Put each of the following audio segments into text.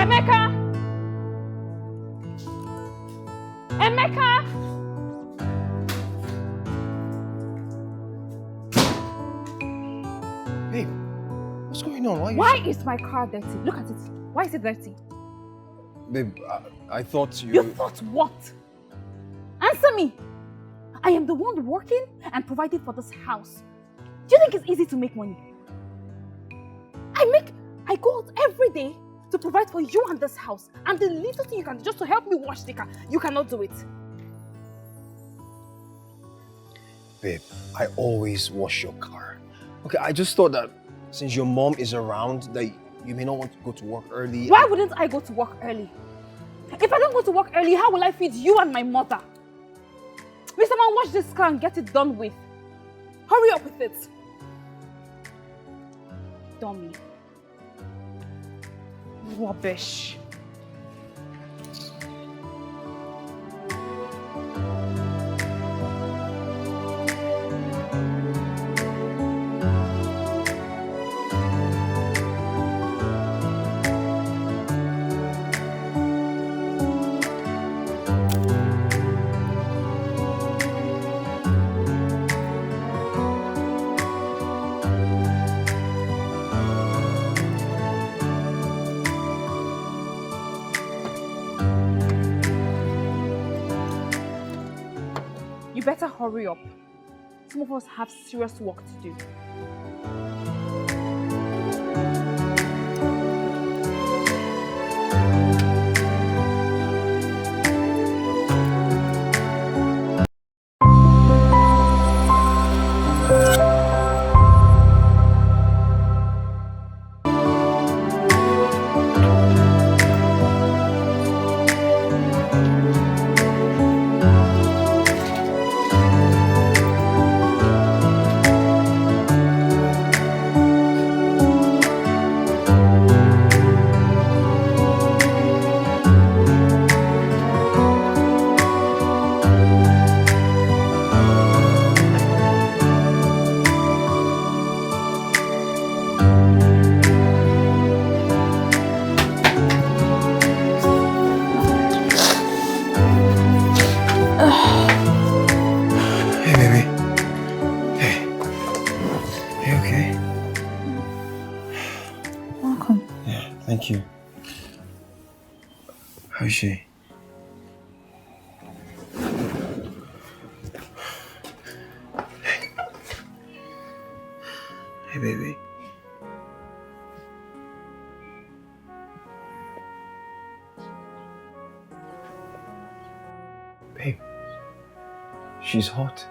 Emeka! Emeka! Babe, what's going on? Why is my car dirty? Look at it. Why is it dirty? Babe, I thought you... You thought what? Answer me! I am the one working and providing for this house. Do you think it's easy to make money? I go out every day to provide for you and this house. And the little thing you can do just to help me wash the car, you cannot do it. Babe, I always wash your car. Okay, I just thought that since your mom is around, that you may not want to go to work early. Why wouldn't I go to work early? If I don't go to work early, how will I feed you and my mother? Will someone wash this car and get it done with? Hurry up with it. Dummy. Rubbish. Better hurry up. Some of us have serious work to do. Thank you. How is she? Hey, baby. Babe, she's hot.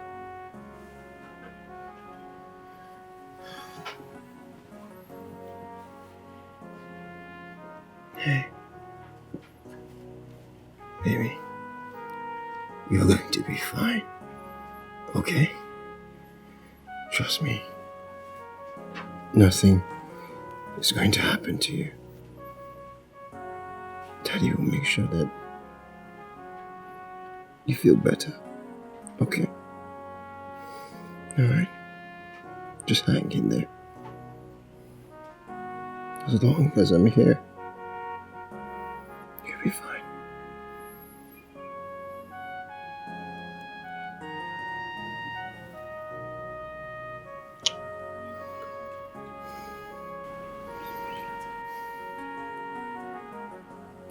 Hey, baby, you're going to be fine, okay? Trust me, nothing is going to happen to you. Daddy will make sure that you feel better, okay? Alright? Just hang in there. As long as I'm here, you'll be fine.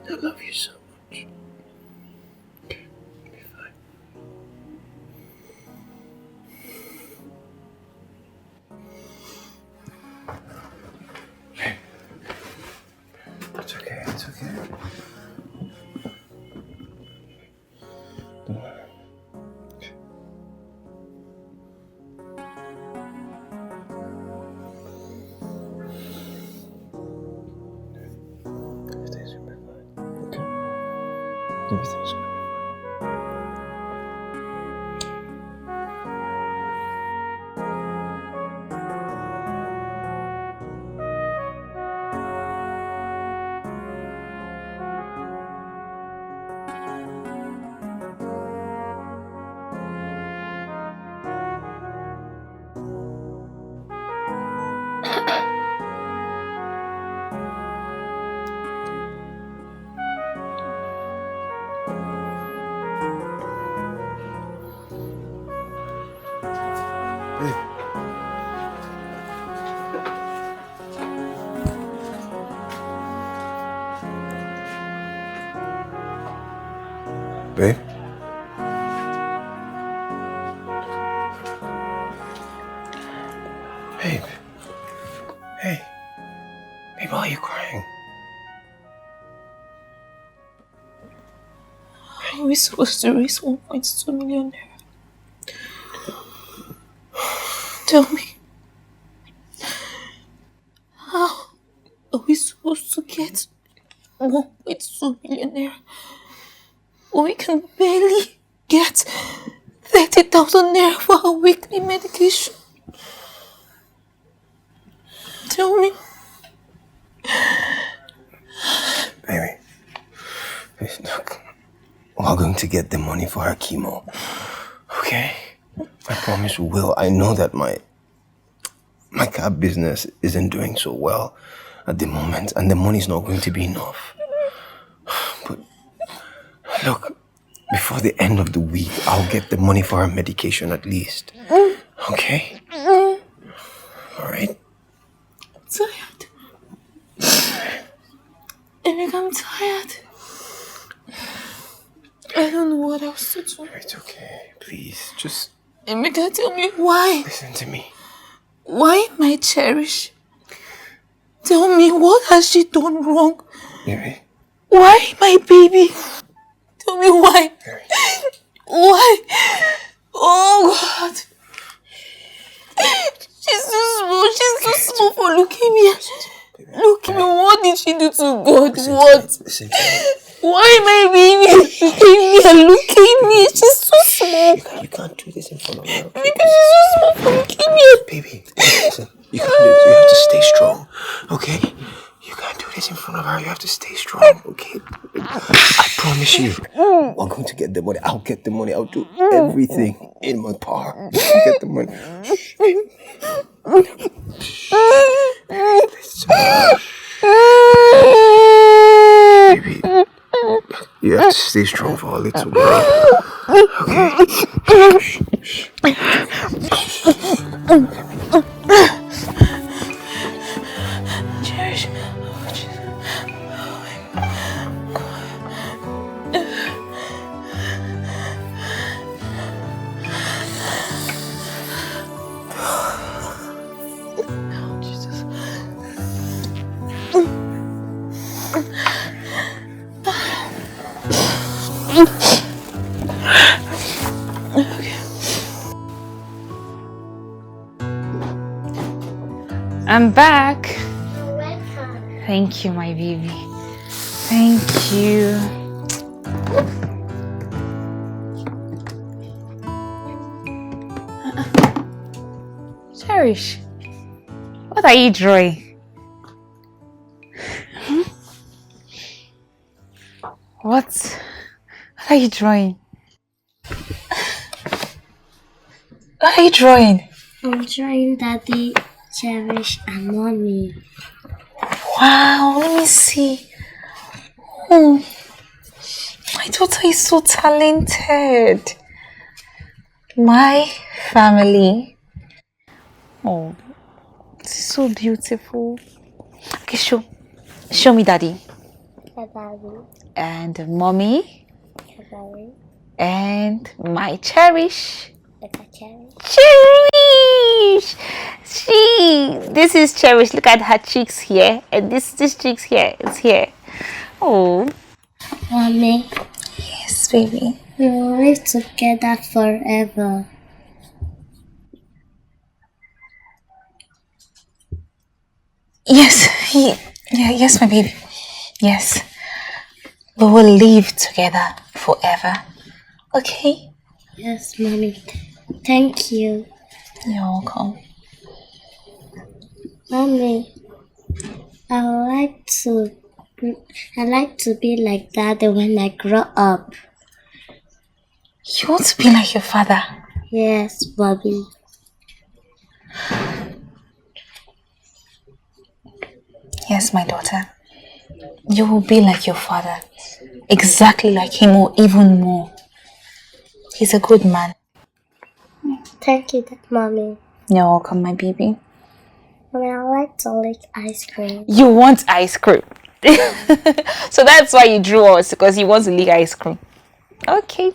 I love you so much. Okay, you'll be fine. It's okay, it's okay. Don't worry. Everything's gonna be fine, okay? Everything's gonna be fine. Babe? Babe. Hey. Babe, why are you crying? How are we supposed to raise 1.2 million naira? Tell me. How are we supposed to get 1.2 million naira? We can barely get 30,000 naira for our weekly medication. Tell me. Baby. Look. We're going to get the money for her chemo. Okay? I promise we will. I know that my cab business isn't doing so well at the moment, and the money's not going to be enough. But look, before the end of the week, I'll get the money for her medication at least. Okay? Alright? I'm tired. Eric, I'm tired. I don't know what else to do. It's okay. Please, just... Emeka, tell me why. listen to me. Why my Cherish? Tell me, what has she done wrong? Baby. Why my baby? Tell me why. Baby. Why? Oh God. She's too small. She's too small for leukemia. Leukemia, what did she do to God? What? Listen to me. Why my baby? Leukemia. She's too small. You can't do this in front of her. Because she's too small for leukemia. Baby, listen. You can't do this. You have to stay strong. Okay? You can't do this in front of her. You have to stay strong. Okay? I promise you. We're going to get the money. I'll get the money. I'll do everything in my power to get the money. Baby, you have to stay strong for a little while. Okay? Cherish. I'm back. You're welcome. Thank you, my baby. Thank you. Cherish, what are you drawing? What are you drawing? What are you drawing? I'm drawing Daddy, Cherish, and Mommy. Wow, let me see. Oh, my daughter is so talented. My family. Oh, this is so beautiful. Okay, show me Daddy. Daddy, And Mommy. Daddy, And my Cherish. Cherish. Cherish! This is Cherish. Look at her cheeks here. And this cheeks here. It's here. Oh. Mommy, Yes, baby. we will live together forever. Yes. Yes, my baby. Yes. We will live together forever. Okay? Yes, Mommy. Thank you. You're welcome. Mommy, I like to be like Daddy when I grow up. You want to be like your father? Yes, Bobby. Yes, my daughter. You will be like your father. Exactly like him or even more. He's a good man. Thank you, Mommy. You're welcome, my baby. Mommy, I like to lick ice cream. You want ice cream. So that's why you drew us, because you want to lick ice cream. Okay.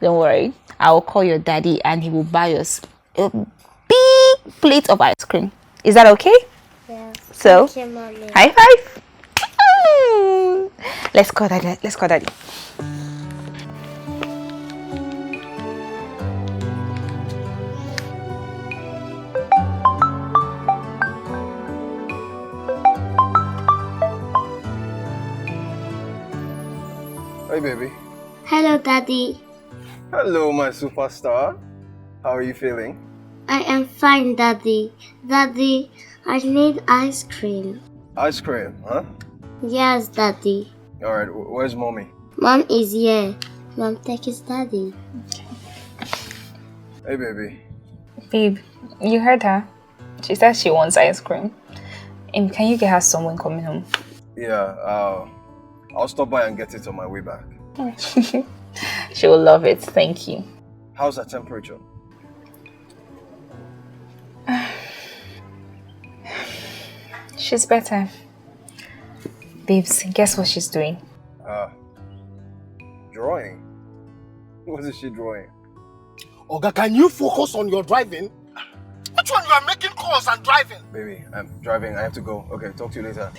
Don't worry. I will call your daddy and he will buy us a big plate of ice cream. Is that okay? Yes. So, Thank you, Mommy. high five. Let's call daddy. Let's call daddy. Hey, baby. Hello, Daddy. Hello, my superstar. How are you feeling? I am fine, Daddy. Daddy, I need ice cream. Ice cream, huh? Yes, Daddy. Alright, where's mommy? Mom is here. Mom, take his daddy. Hey, baby. Babe, you heard her. She said she wants ice cream. And can you get her someone coming home? Yeah, I'll stop by and get it on my way back. She will love it. Thank you. How's her temperature? She's better. Babes, guess what she's doing? Drawing. What is she drawing? Oga, can you focus on your driving? Which one you are making calls and driving? Baby, I'm driving. I have to go. Okay, talk to you later.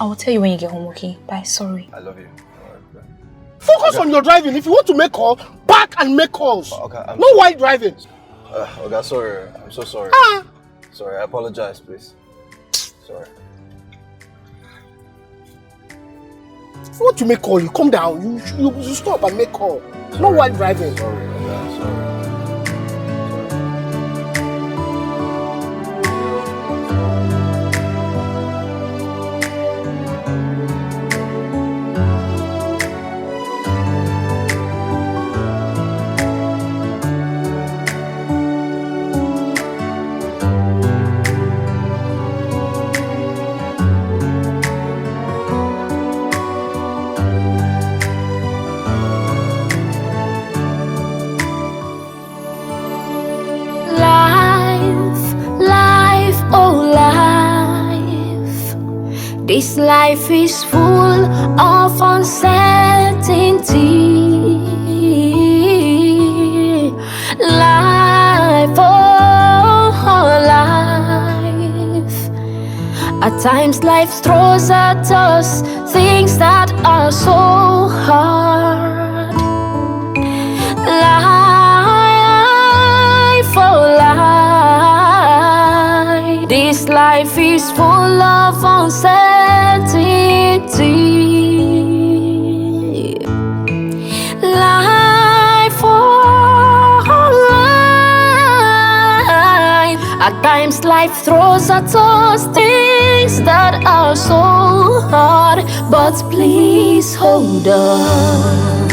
I will tell you when you get home, okay? Bye, sorry. I love you. Alright, bye. Focus on your driving. If you want to make calls, park and make calls. Okay, No while driving. Okay, sorry. I'm so sorry. Sorry, I apologize, please. Sorry. If you want to make call, you come down. You stop and make call. No while driving. Sorry, okay, sorry. This life is full of uncertainty. Life, oh, life. At times life throws at us things that are so hard. Life, oh, life. This life is full of uncertainty. Life, oh, life. At times life throws at us things that are so hard, but please hold on,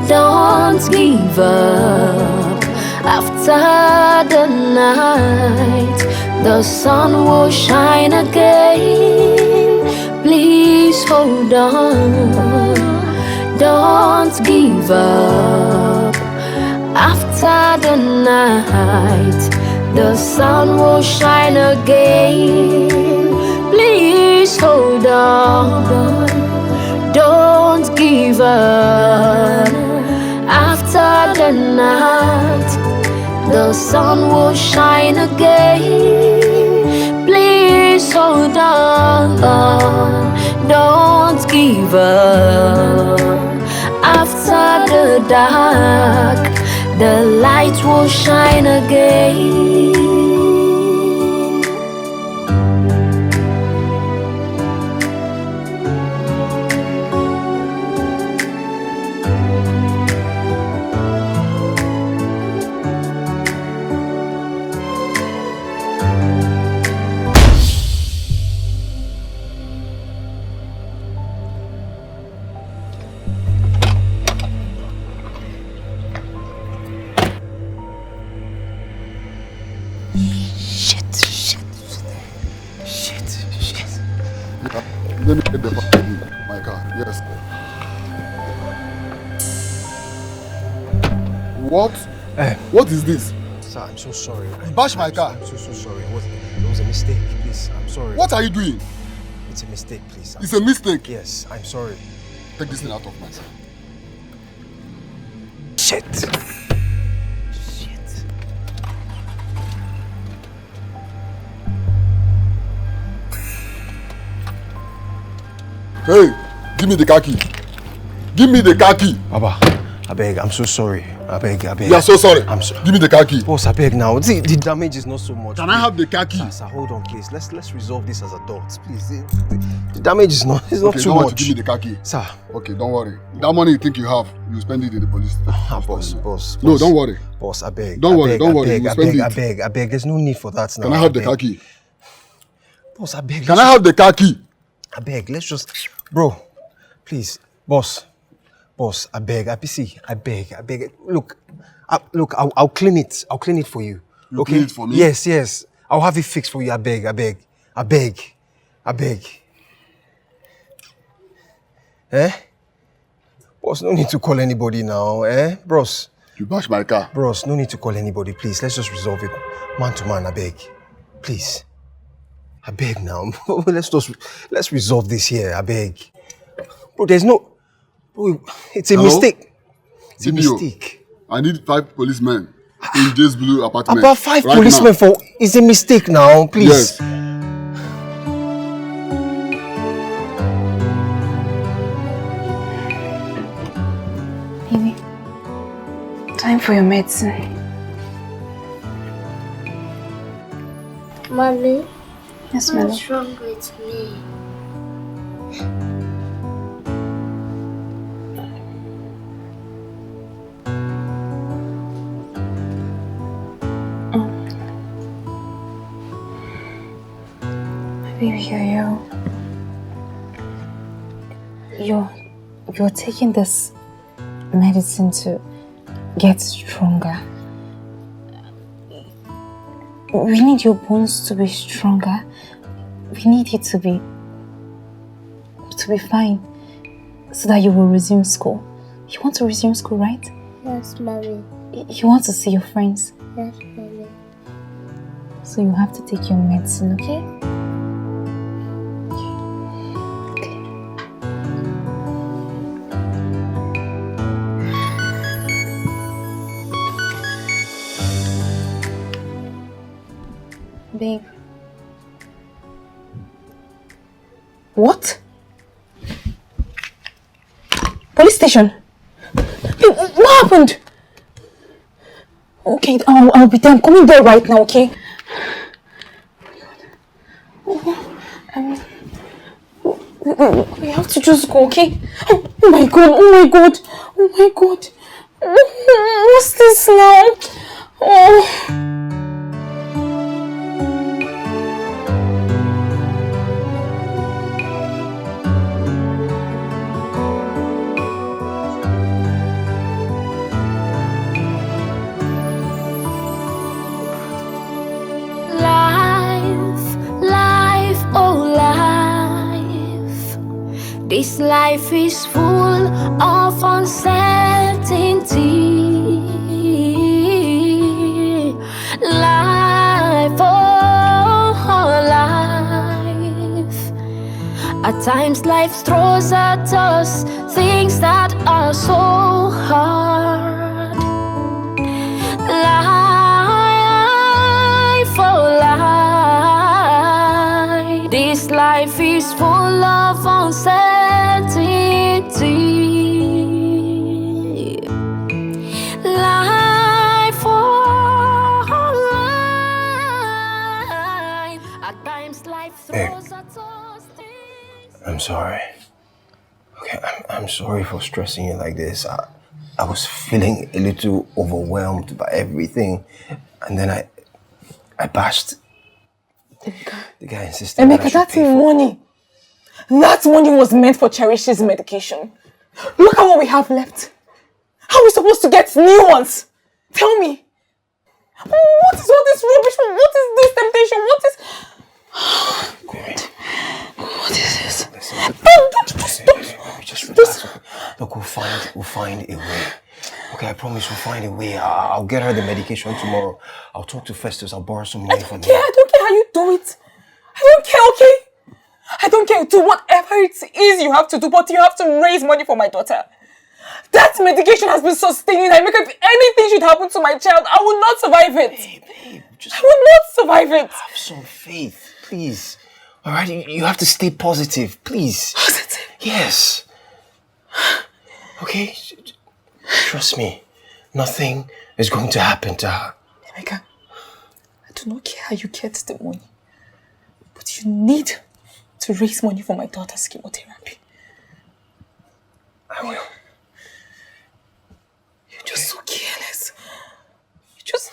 don't give up. After the night, the sun will shine again. Please hold on, don't give up. After the night, the sun will shine again. Please hold on, don't give up. After the night, the sun will shine again. Please hold on, don't give up. After the dark, the light will shine again. Let me get the fucking my car. Yes. What? What is this? Sir, I'm so sorry. Bash my car. I'm so sorry. It was a mistake. Please, I'm sorry. What are you doing? It's a mistake, please. It's a mistake. Yes, I'm sorry. Take this thing out of my sight. Shit. Hey, give me the car key. Give me the car key. Baba, I beg, I'm so sorry. I beg. You are so sorry. I'm sorry. Give me the car key. Boss, I beg now. The damage is not so much. Can I have the car key? Sir, hold on, please. Let's resolve this as adults, please. The damage is not too much. Give me the car key. Sir. Okay, don't worry. That money you think you have, you spend it in the police. Boss. No, don't worry. Boss, I beg. Don't worry. I beg. There's no need for that now. Can I have the car key? Boss, I beg. Can I have the car key? I beg. Let's just, bro. Please, boss, I beg, I beg. Look, I'll clean it. I'll clean it for you. You clean it for me? Yes. I'll have it fixed for you. I beg. Eh? Boss, no need to call anybody now, bros? You bash my car. Bros, no need to call anybody, please. Let's just resolve it man to man, I beg. Please. I beg now. Let's resolve this here, I beg. Bro, there's no... Bro, it's a mistake. It's a mistake. I need 5 policemen in this blue apartment. About 5 right policemen now. It's a mistake now, please. Yes. Baby, time for your medicine. Mommy, Yes, madam. what's wrong with me? Baby, you're taking this medicine to get stronger. We need your bones to be stronger. We need you to be fine so that you will resume school. You want to resume school, right? Yes, Mommy. You want to see your friends. Yes, Mommy. So you have to take your medicine, okay? Babe. What? Police station? Babe, what happened? Okay, I'll be there. I'm coming there right now, okay? We have to just go, okay? Oh my god. What's this now? Oh. This life is full of uncertainty. Life, oh, life. At times life throws at us things that are so hard. Life, oh, life. This life is full of uncertainty. Life, oh, life. At times life throws at us things. I'm sorry. Okay, I'm sorry for stressing you like this. I was feeling a little overwhelmed by everything. And then I bashed. The guy insisted that I should that's pay for money. That money was meant for Cherish's medication. Look at what we have left. How are we supposed to get new ones? Tell me. What is all this rubbish? What is this temptation? What is... God. What is this? Just relax. Look, we'll find a way. Okay, I promise we'll find a way. I'll get her the medication tomorrow. I'll talk to Festus. I'll borrow some money from him. I don't care how you do it. I don't care, okay? I don't care. Do whatever it is you have to do, but you have to raise money for my daughter. That medication has been sustaining Emeka. If anything should happen to my child, I will not survive it. Babe, just I will not survive it. have some faith, please. All right, you have to stay positive, please. Positive? Yes. Okay? Trust me. Nothing is going to happen to her. Emeka, I do not care how you get the money, but you need to raise money for my daughter's chemotherapy. I will. You're just so careless. You just...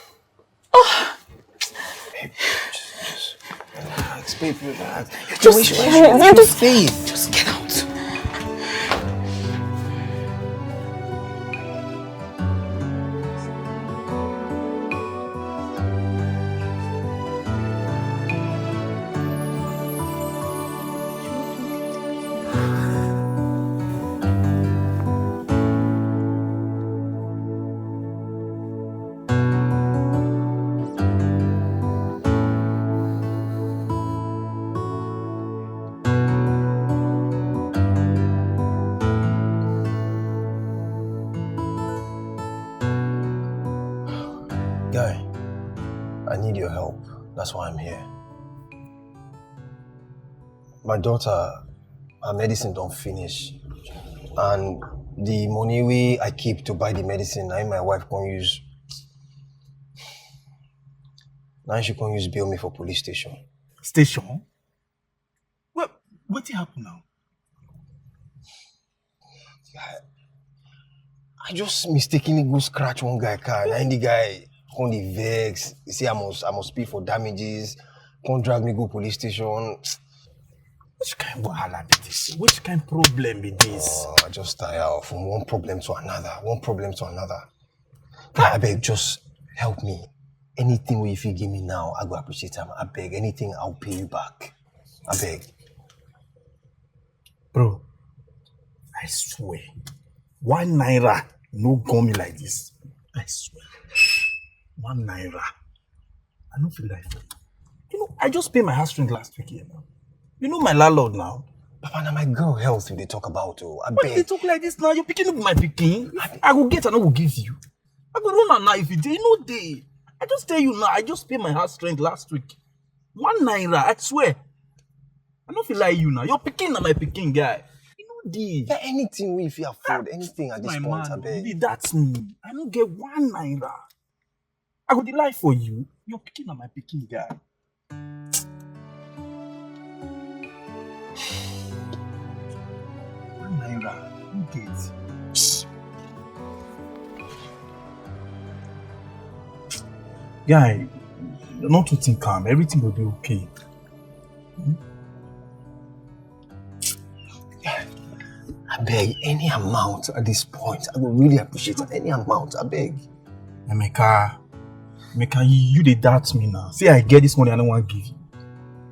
Babe, just relax, babe, relax. You're just careless. You're just faith. Just get out. Guy, I need your help. That's why I'm here. My daughter, her medicine don't finish. And the money I keep to buy the medicine, I and my wife can use. Now she can use bail me for police station. Station? What happened now? I just mistakenly go scratch one guy car, and the guy on the vex. He say I must pay for damages. Can't drag me go police station. Which kind of wahala be this? Which kind of problem be this? I just tire from one problem to another. I beg, just help me. Anything if you give me now, I go appreciate them. I beg, anything I'll pay you back. I beg. Bro, I swear, 1 naira no go me like this. I swear. 1 naira. I don't feel like it. You know, I just paid my house rent last week here now. You know my landlord now. Papa, now my girl health they talk about oh. I Why beg. they talk like this now? You're picking up my picking. I will get and I will give you. I go run now if you dey no day. I just tell you now, I just paid my house rent last week. 1 naira, I swear. I don't feel like you now. You're picking na my picking guy. You know day. Yeah, anything if you afford, anything at this My point, I man, beg. that's me. I don't get 1 naira. I go lie for you. You're picking on my picking guy. Naira, you get. Guy, you're not too think calm. Everything will be okay. I beg, any amount at this point. I would really appreciate it. Any amount, I beg. Emeka, you dey doubt me now. See, I get this money I don't want to give you.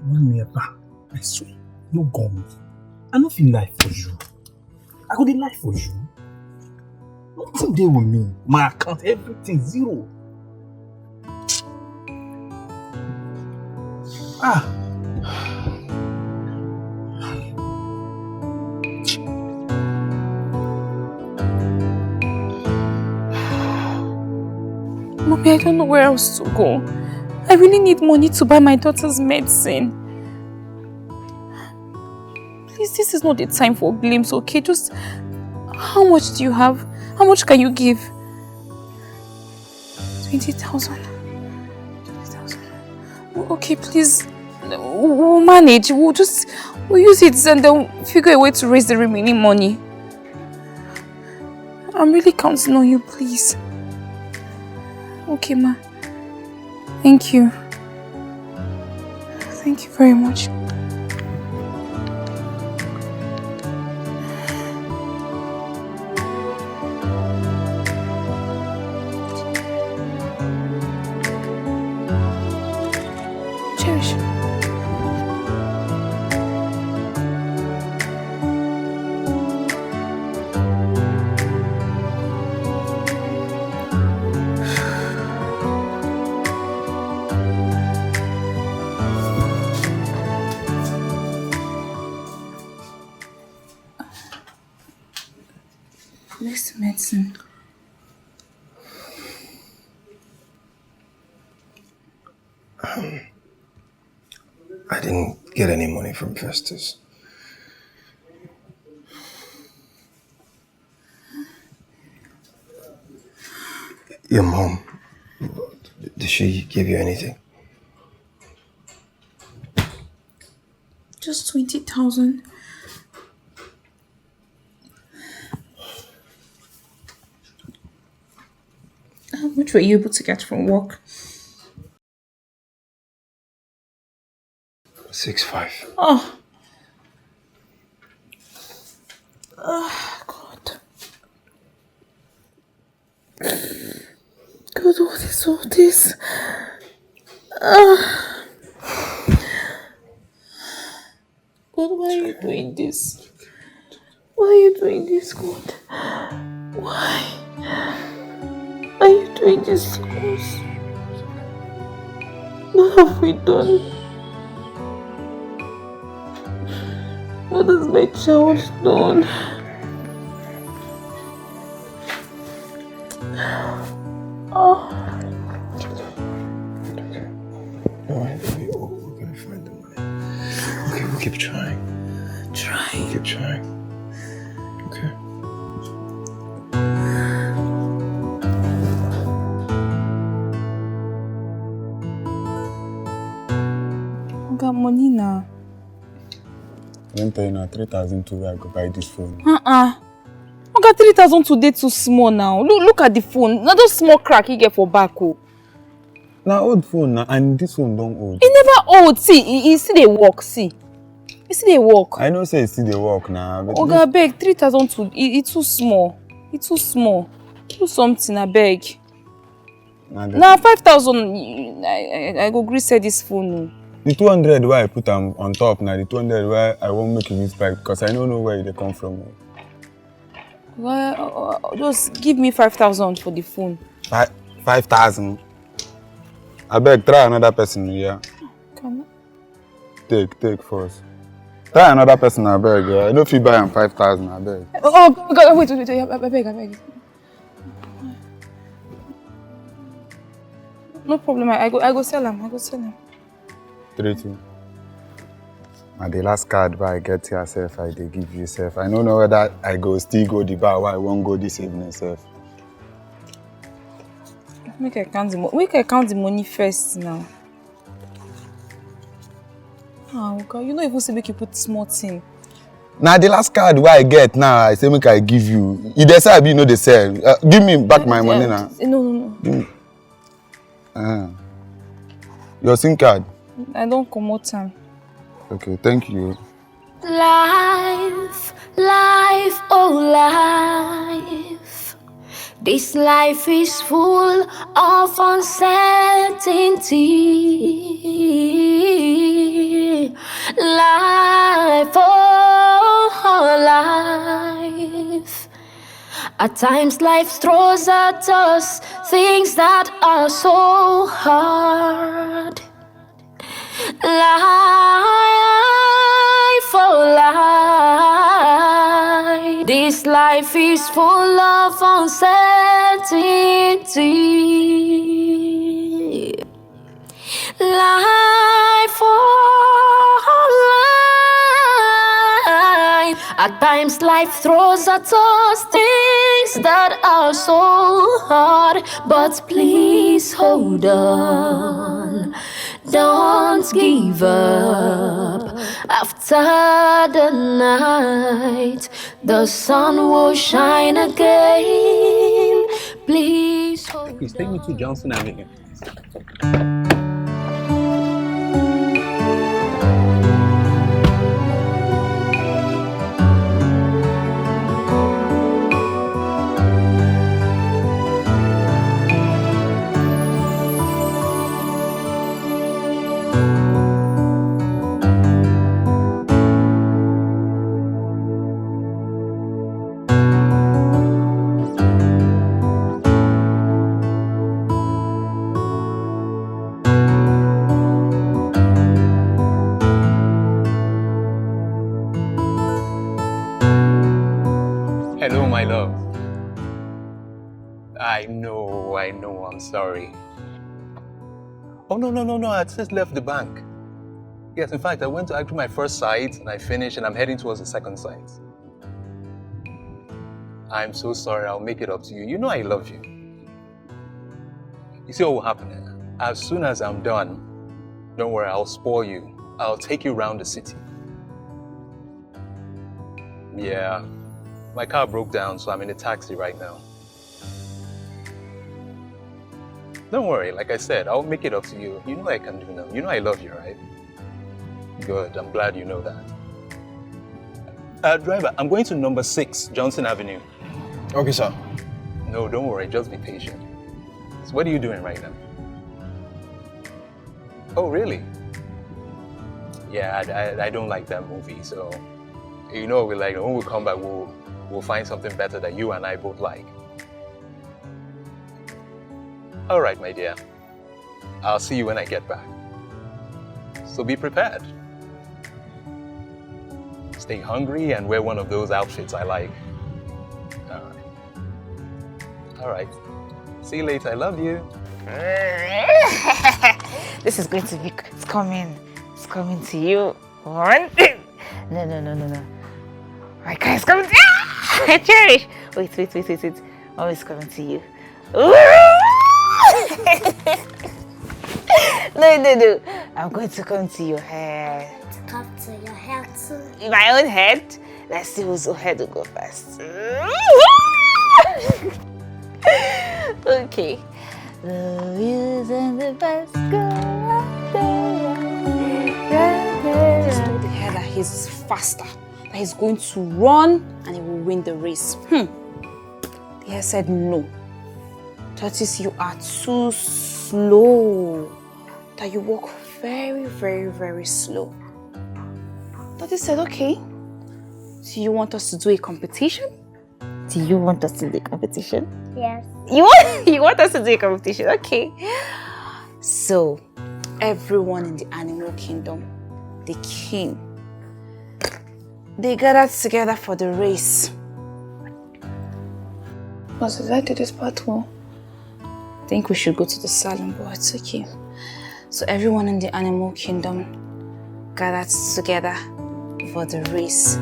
1 naira, I swear. No gum. I don't feel lie for you. I go dey lie for you. Nothing there with me. My account, everything, 0. Mommy, I don't know where else to go. I really need money to buy my daughter's medicine. Please, this is not the time for blames, okay? Just, how much do you have? How much can you give? 20,000. 20,000. Okay, please. We'll manage. We'll use it and then figure a way to raise the remaining money. I'm really counting on you, please. Okay, ma. Thank you. Thank you very much. Cherish. This medicine. I didn't get any money from Festus. Your mom, did she give you anything? Just 20,000. How much were you able to get from work? 6.5. Oh. Oh, God. God, all this? God, why are you doing this? Why are you doing this, God? Why are you doing this to us? What have we done? What has my child done? Oh. Alright, we're gonna find the money. Okay, we'll keep trying. Trying. Keep trying. Okay. I got money now. Let me tell you now, 3,002 I go buy this phone. I got 3,000 today too small now. Look at the phone. Not those small crack you get for back. Oh. Now old phone now, and this phone don't old. It never old. See, he still they work. See, he still they work. I know say it's still the work now. But I beg 3,000 to it's too small. It's too small. Do something, I beg. Now 5,000. I go agree say this phone. The 200 where I put them on top now, the 200 where I won't make it back because I don't know where they come from. Well, just give me 5,000 for the phone. 5,000. I beg, try another person here. Can Take first. Try another person, I beg. I don't feel buy 5,000, I beg. Oh, God, wait, I beg. No problem, I go sell him. 3-2. And the last card where I get yourself, I they give you self. I don't know whether I go still go the bar or I won't go this evening self. Make I count the money first now. Oh God, you don't even say make you put small thing. Now the last card where I get now, I say make I give you. You decide you know they sell. Give me back my money now. No. Give me. Your SIM card. I don't come out time. Okay, thank you. Life, oh life. This life is full of uncertainty. Life, oh life. At times life throws at us things that are so hard. Life, oh life. This life is full of uncertainty. Life, oh life. At times life throws at us things that are so hard, but please hold on. Don't give up. After the night, the sun will shine again. Please hold Please take me to Johnson Avenue. Hello, my love. I know, I'm sorry. Oh, no, I just left the bank. Yes, in fact, I went to actually my first site and I finished and I'm heading towards the second site. I'm so sorry, I'll make it up to you. You know I love you. You see what will happen? As soon as I'm done, don't worry, I'll spoil you. I'll take you around the city. Yeah, my car broke down, so I'm in a taxi right now. Don't worry, like I said, I'll make it up to you. You know I can do now. You know I love you, right? Good, I'm glad you know that. Driver, I'm going to number 6, Johnson Avenue. Okay, sir. No, don't worry, just be patient. So what are you doing right now? Oh, really? Yeah, I don't like that movie, so you know we like when we come back we'll find something better that you and I both like. All right, my dear. I'll see you when I get back. So be prepared. Stay hungry and wear one of those outfits I like. All right. See you later. I love you. This is going to be, it's coming to you. One. No. My car is coming to you. Cherish. Wait. Oh, it's coming to you. No. I'm going to come to your head. Come to your head too. In my own head? Let's see whose head will go first. Okay. The wheels and the bus go round and Just told the head that he's faster, that he's going to run and he will win the race. The head said no. Tortoise, you are too slow. That you walk very, very, very slow. Tortoise said, okay. Do you want us to do a competition? Do you want us to do a competition? Yes. You want us to do a competition? Okay. So, everyone in the animal kingdom, the king, they gathered together for the race. Was it like this part one? I think we should go to the salon, but it's okay. So everyone in the animal kingdom gathered together for the race.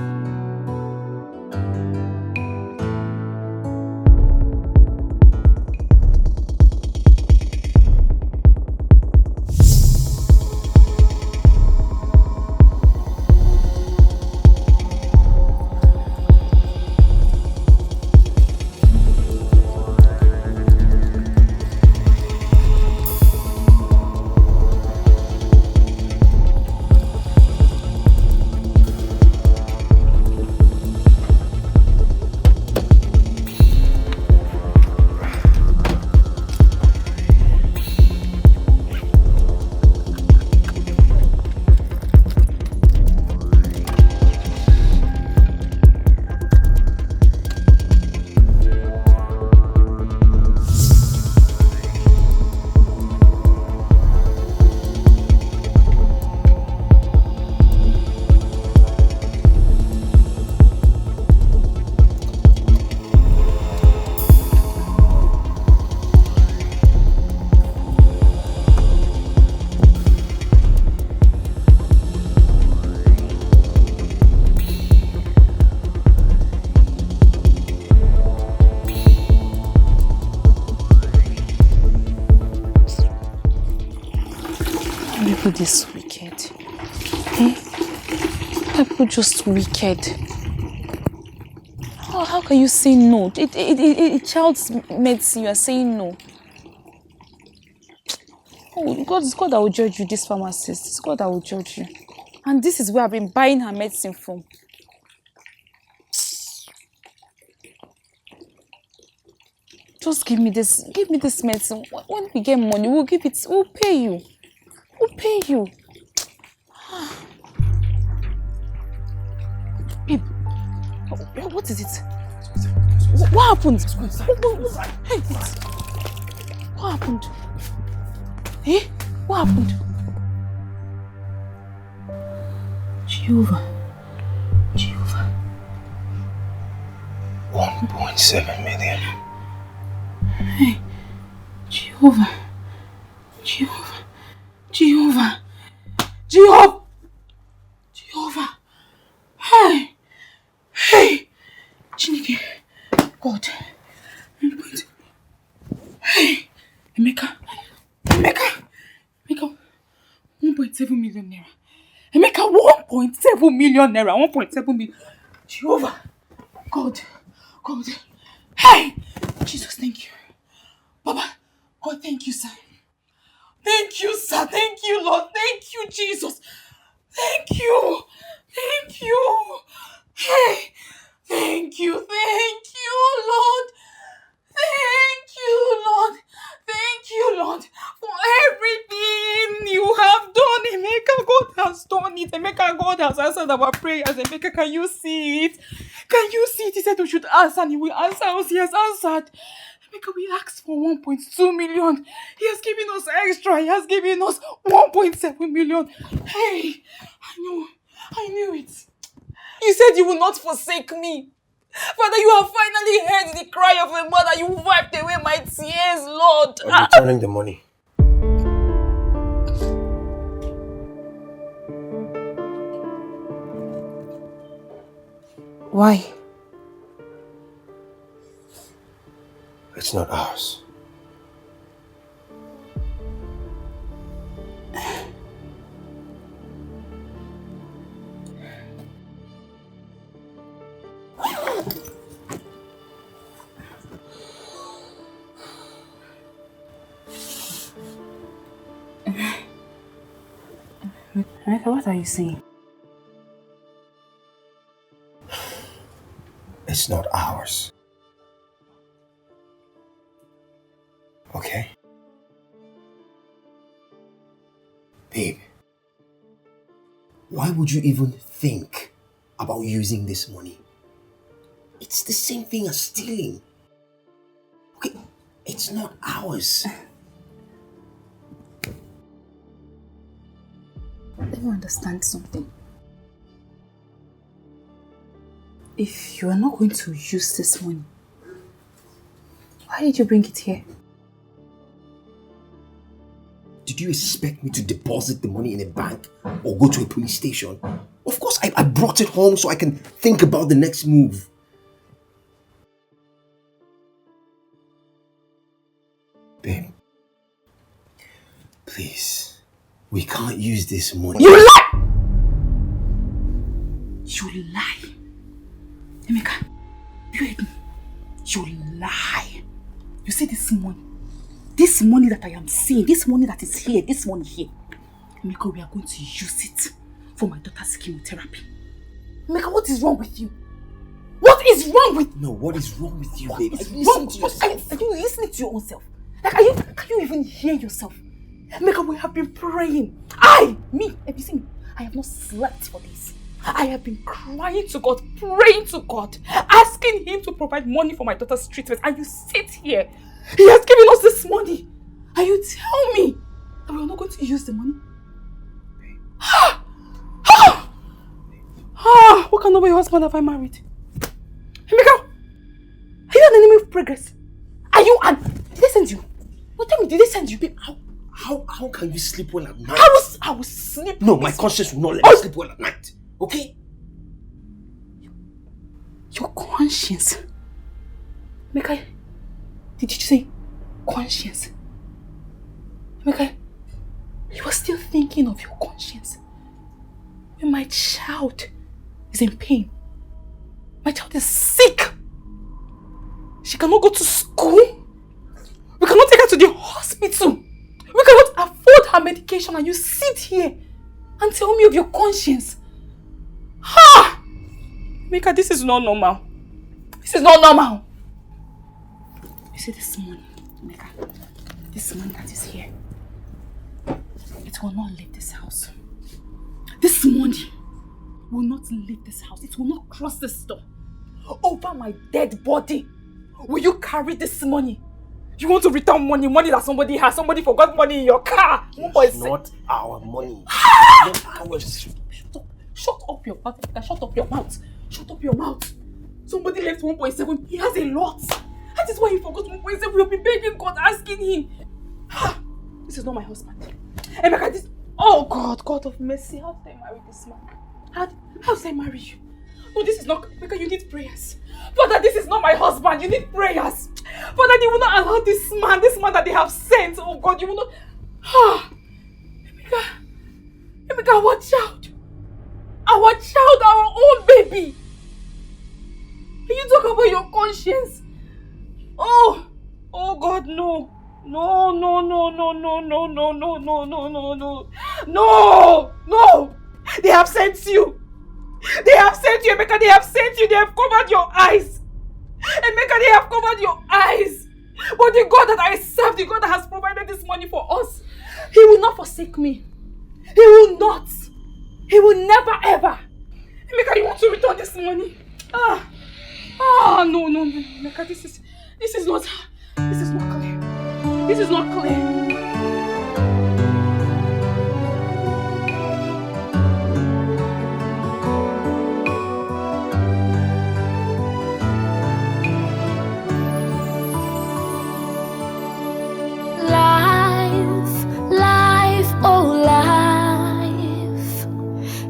People this wicked. People just wicked. Oh, how can you say no? A child's medicine, you are saying no. Oh, God, it's God that will judge you, this pharmacist. It's God that will judge you. And this is where I've been buying her medicine from. Just give me this medicine. When we get money, we'll give it, we'll pay you. We'll pay you. Babe, what is it? What happened? Hey, what happened? Eh? What happened? Jehovah. 1.7 million. Hey, Jehovah. Jehovah. Jehovah. Jehovah. Jehovah. Hey. Hey. Chineke. God. Hey. Emeka. 1.7 million naira. Emeka, 1.7 million naira. 1.7 million. Jehovah. God. Hey. Jesus, thank you. Baba. God, thank you, sir. Thank you, sir. Thank you, Lord. Thank you, Jesus. Thank you. Hey. Thank you, Lord. Thank you, Lord, for everything you have done. Emeka, God has done it. Emeka, God has answered our prayers. Emeka, can you see it? He said we should answer and he will answer us. He has answered. Emeka, we asked for 1.2 million. He has given us extra. He has given us 1.7 million. Hey, I knew it. You said you will not forsake me. Father, you have finally heard the cry of a mother. You wiped away my tears, Lord. I'm returning the money. Why? It's not ours. Emeka, what are you saying? It's not ours. Okay? Babe, why would you even think about using this money? It's the same thing as stealing. Okay, it's not ours. Let me understand something. If you are not going to use this money, why did you bring it here? Did you expect me to deposit the money in a bank or go to a police station? Of course, I brought it home so I can think about the next move. Babe, please, we can't use this money. You lie! You lie. Emeka, you heard me? You lie. You see this money that I am seeing, this money that is here, this money here. Emeka, we are going to use it for my daughter's chemotherapy. Emeka, what is wrong with you? What is wrong with you? No, what is wrong with you, babe? Are you listening to your own self? Like, can you even hear yourself? Emeka, we have been praying. Have you seen me? I have not slept for this. I have been crying to God, praying to God, asking Him to provide money for my daughter's treatment. And you sit here. He has given us this money. And you tell me that we are not going to use the money? What kind of a husband have I married? Emeka, are you an enemy of progress? Are you an... Did they send you? No, tell me, did they send you? Babe, how can you sleep well at night? I was sleeping. No, my conscience will not let me sleep well at night. Okay? Your conscience? Emeka, did you say conscience? Emeka, you are still thinking of your conscience. When my child is in pain, my child is sick. She cannot go to school. We cannot take her to the hospital. We cannot afford her medication, and you sit here and tell me of your conscience. Emeka, this is not normal. This is not normal. You see this money, Emeka, this money that is here, it will not leave this house. This money will not leave this house. It will not cross this door. Over my dead body, will you carry this money? You want to return money that somebody has. Somebody forgot money in your car. It's not our money. It's not ours. Shut up your mouth. Shut up your mouth. Shut up your mouth. Somebody left 1.7. He has a lot. That is why he forgot one Wednesday. We have been begging God, asking him. This is not my husband. Emeka, this... Oh God, God of mercy. How did I marry this man? How did I marry you? No, this is not... Emeka, you need prayers. Father, this is not my husband. You need prayers. Father, you will not allow this man that they have sent. Oh God, you will not... Emeka, our child. Our child, our own baby. You talk about your conscience. Oh God, no. No. They have sent you. Emeka. They have sent you. They have covered your eyes. Emeka, they have covered your eyes. But the God that I serve, the God that has provided this money for us, He will not forsake me. He will not. He will never ever. Emeka, you want to return this money? No, Emeka, this is not clear. This is not clear. Life, oh life.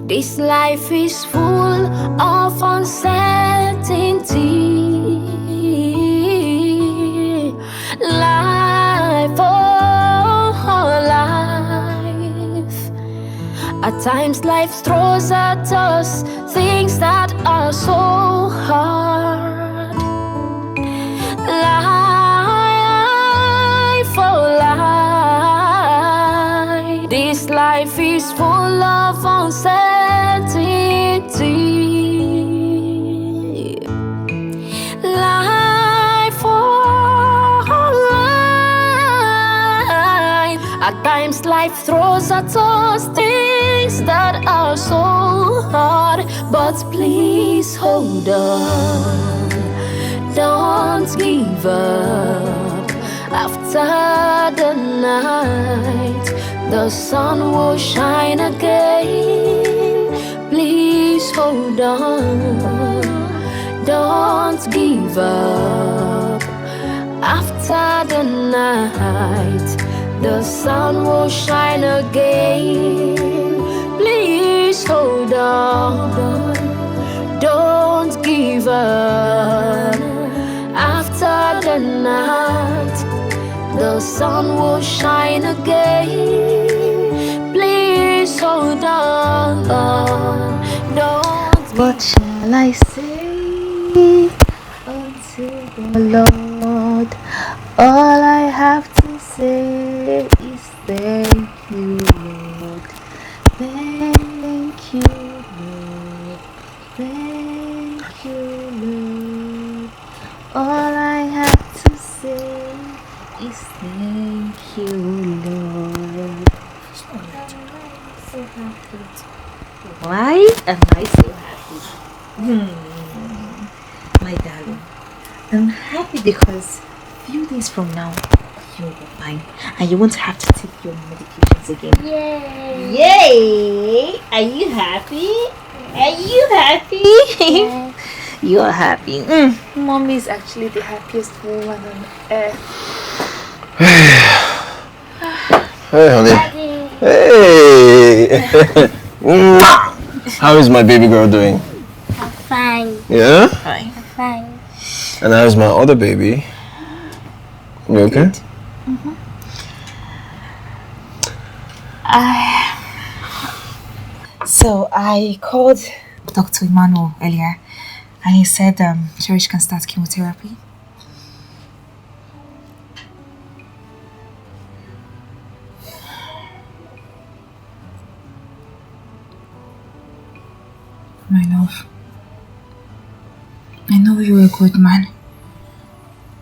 This life is full of uncertainty. Life, oh life. At times life throws at us things that are so hard. Life, oh life. This life is full of uncertainty. Life, oh life. At times life throws at us things that are so hard, but please hold on. Don't give up. After the night, the sun will shine again. Please hold on. Don't give up. After the night, the sun will shine again. Please hold on. Don't give up. After the night, the sun will shine again. Please hold on. Don't. What shall I say unto the Lord? All I have to say is thank you, Lord. Thank you, Lord. Thank you, Lord. All I have to say is thank you, Lord. I'm so happy. Why am I so happy? My darling, I'm happy because a few days from now you'll be fine and you won't have to take your medications again. Yay! Yay! Are you happy? Are you happy? Yeah. You are happy. Mommy is actually the happiest woman on earth. Hey, honey. Daddy. Hey! Mwah! How is my baby girl doing? I'm fine. Yeah? Fine. I'm fine. And how's my other baby? You okay? So I called Dr. Emmanuel earlier and he said Cherish can start chemotherapy. My love, I know you're a good man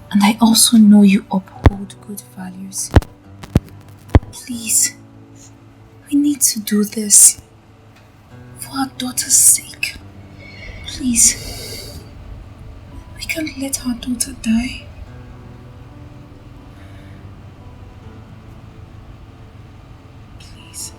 and I also know you uphold good values. Please, we need to do this for our daughter's sake. Please, we can't let our daughter die. Please.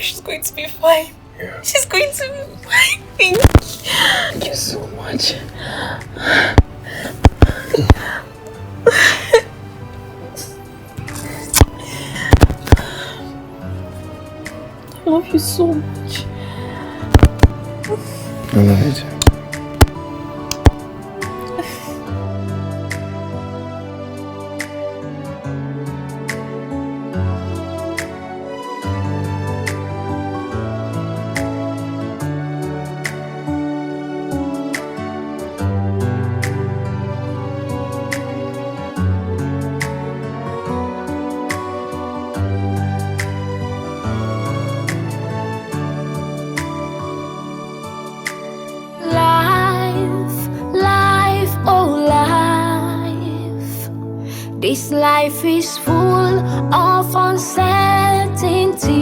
she's going to be fine. Yeah. She's going to be fine. Thank you so much. I love you so much. I love you too. This life is full of uncertainty.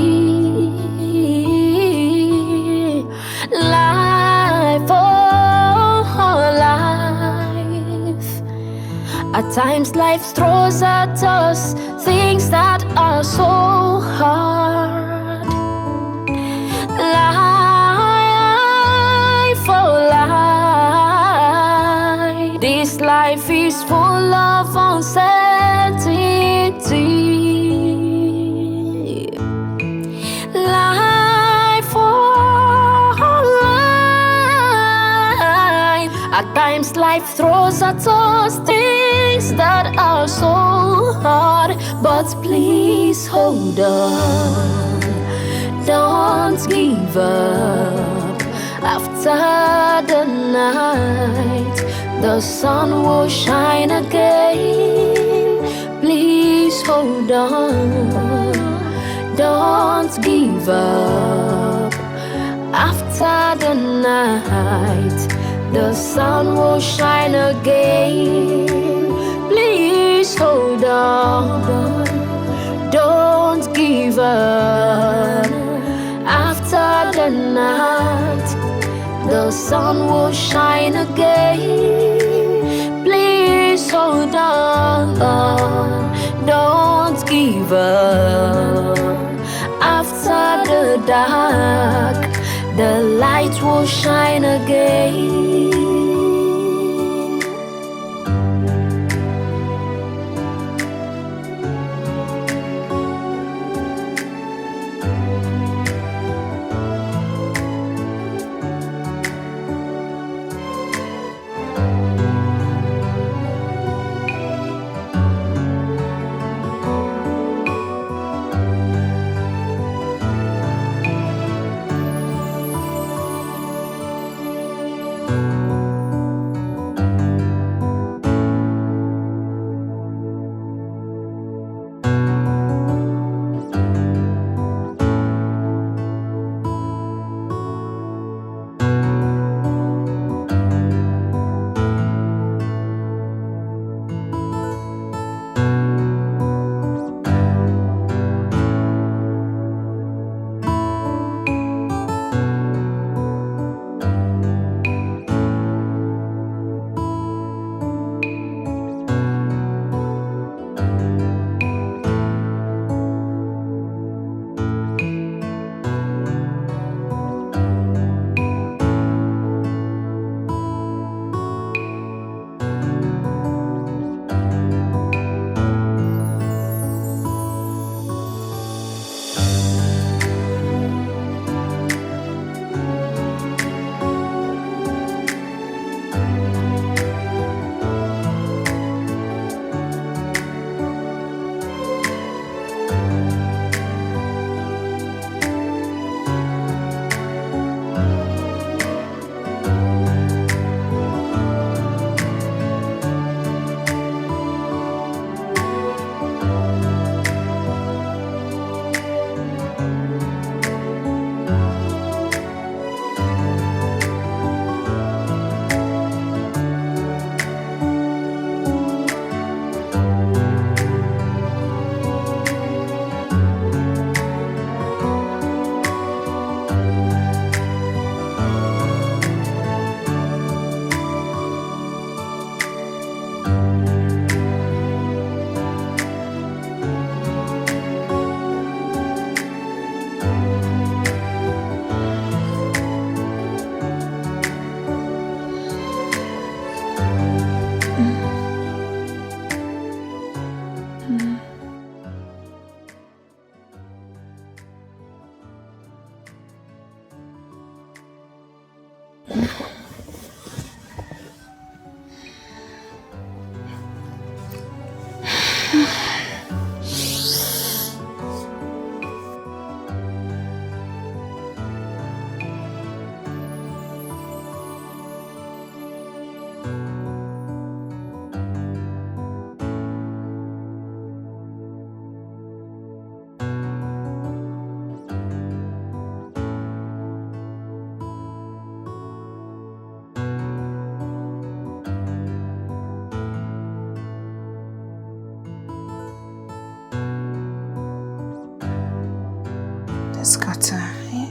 Life, oh, life. At times life throws at us things that are so hard. Life, oh, life. This life is full of uncertainty. Life, oh, life. At times life throws at us things that are so hard, but please hold on, don't give up. After the night, the sun will shine again. Please hold on, don't give up. After the night, the sun will shine again. Please hold on, don't give up. After the night, the sun will shine again. Please hold on, don't give up. After the dark, the light will shine again. Scatter, eh?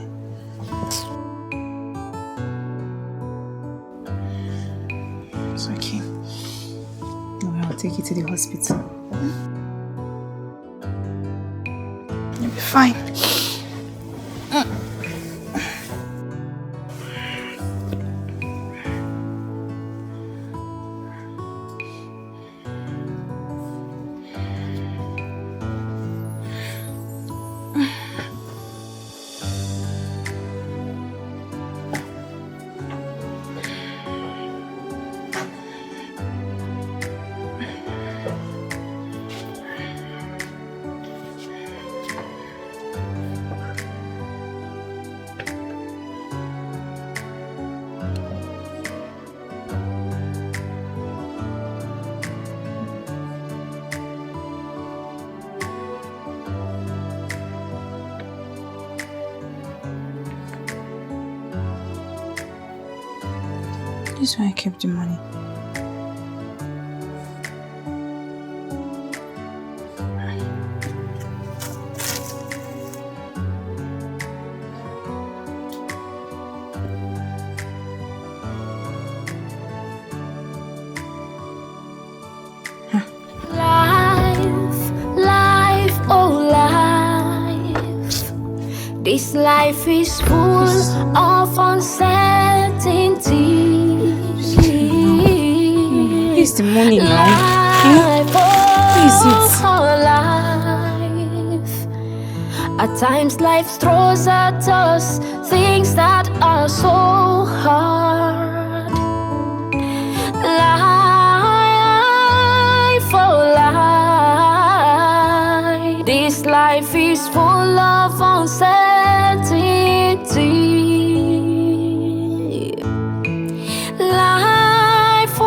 It's okay. I'll take you to the hospital. You'll be fine. This is why I kept the money. Life, oh life. This life is full of uncertainty. Here's the money now. Life, oh, life. At times life throws at us things that are so hard. Life, oh life. This life is full of uncertainty. Life, oh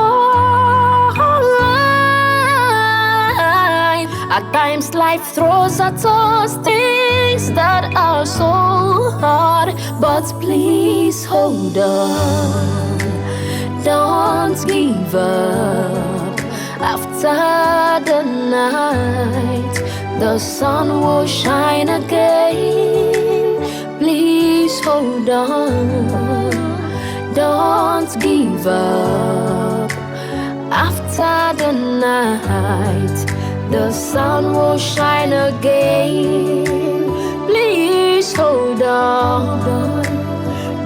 life. At times life throws at us things that are so hard, but please hold on. Don't give up. After the night, the sun will shine again. Please hold on. Don't give up. After the night, the sun will shine again. Please hold on.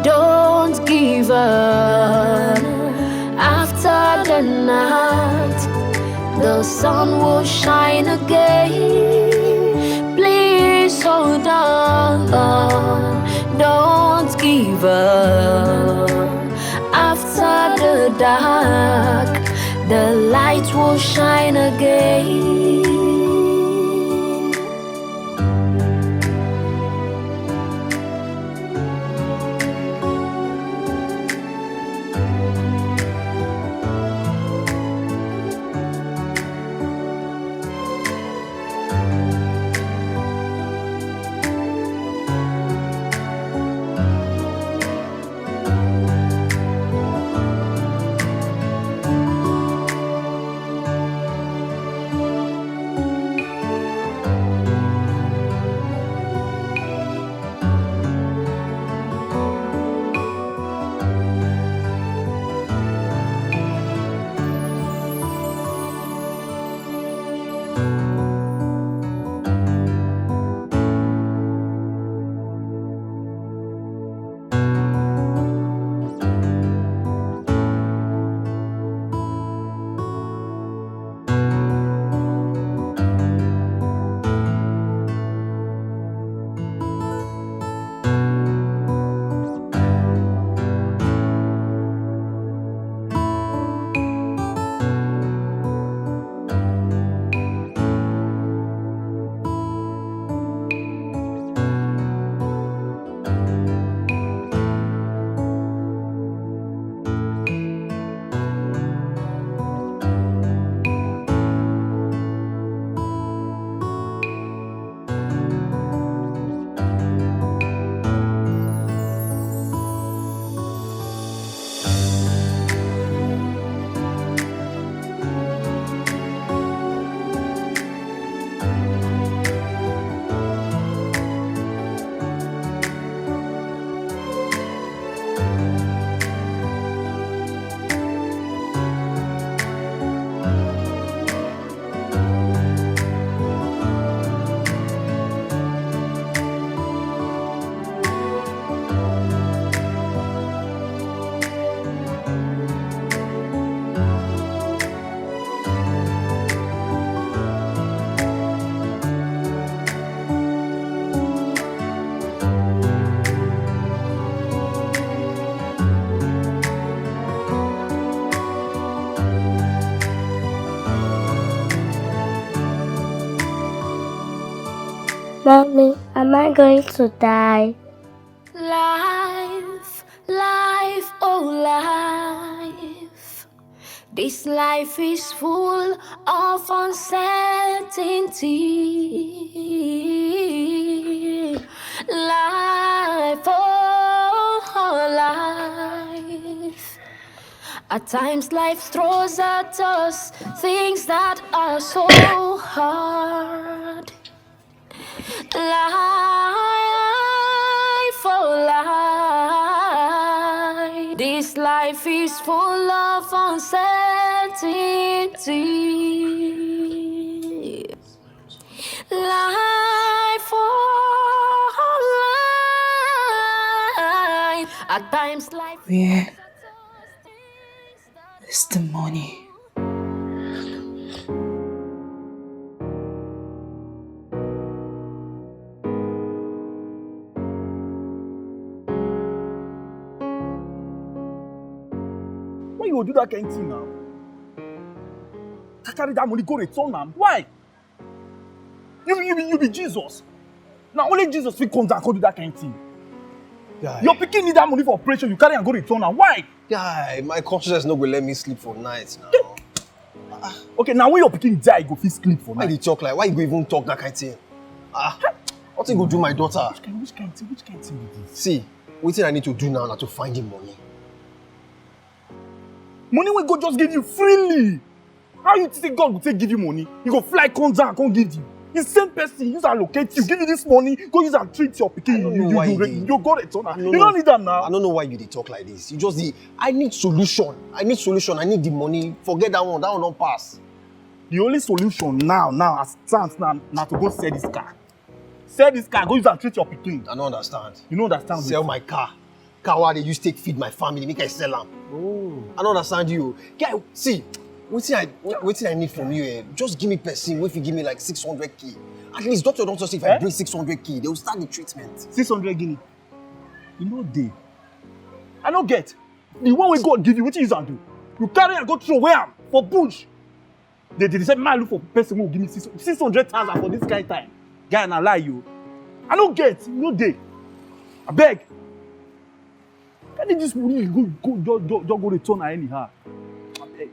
Don't give up. After the night, the sun will shine again. Please hold on. Don't give up. After the dark, the light will shine again. Am I going to die? Life, life, oh life. This life is full of uncertainty. Life, oh life. At times life throws at us things that are so hard. Life, oh life. This life is full of uncertainty. Life, oh life. At times life. Where is the money? Why you go do that kind of thing now? I carry that money, go return now. Why? You be Jesus. Now only Jesus will come and do that kind of thing. Guy, Your pikin need that money for operation, you carry and go return now. Why? guy, my conscience no go let me sleep for nights now. Okay, now when your pikin die, you go fit sleep for Why night. you talk like? Why you go even talk that kind of thing? What you go do my daughter? Which kind of thing be this? See, what I need to do now is to find the money. Money we go just give you freely. How you think God will take give you money? You go fly, come down, come give you. The same person use and locate you, give you this money, go use and treat your pikin. You go return. You don't need that now. I don't know why you dey talk like this. You just I need solution. I need the money. Forget that one. That one don't pass. The only solution now, as it stands now to go sell this car. Sell this car, go use and treat your pikin. I don't understand. You know understand? Sell my car. Car where they use take feed my family, make I sell am. Oh. I don't understand you. Guy, see, wetin I need from you, just give me person, if you give me like 600k. At least doctor don't just say if I bring 600k, they will start the treatment. 600 guinea. You know they. I don't get. The one way God give you, what you use and do? You carry and go throw away am for bush. They decide man look for person who will give me 600,000 for this kind of time. Guy, and I lie you. I don't get. You know they. I beg. Can they just go return anyhow? I beg.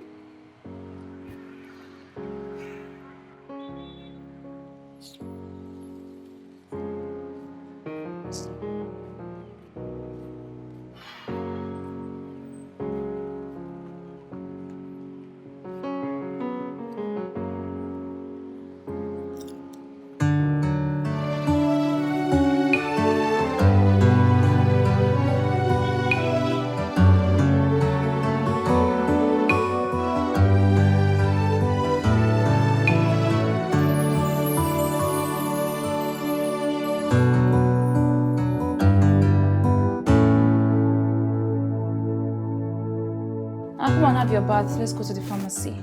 Come on, have your bath. Let's go to the pharmacy.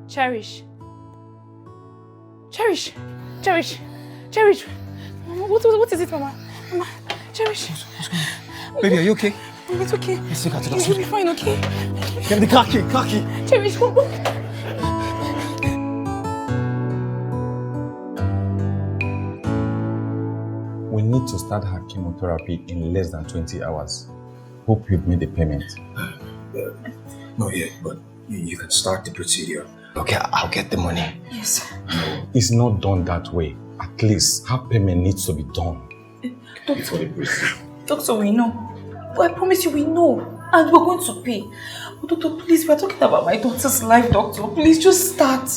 Cherish. Cherish. Cherish. Cherish. What is it, Mama? Mama, Cherish. Baby, are you okay? It's okay. Let's take her to the You'll hospital. be fine, okay? Get the car key. Cherish, come on. We need to start her chemotherapy in less than 20 hours. Hope you've made the payment. Not yet, but you can start the procedure. Okay, I'll get the money. Yes. It's not done that way. At least her payment needs to be done. Before the procedure. Doctor, we know. But I promise you, we know. And we're going to pay. But doctor, please, we're talking about my daughter's life, doctor. Please, just start.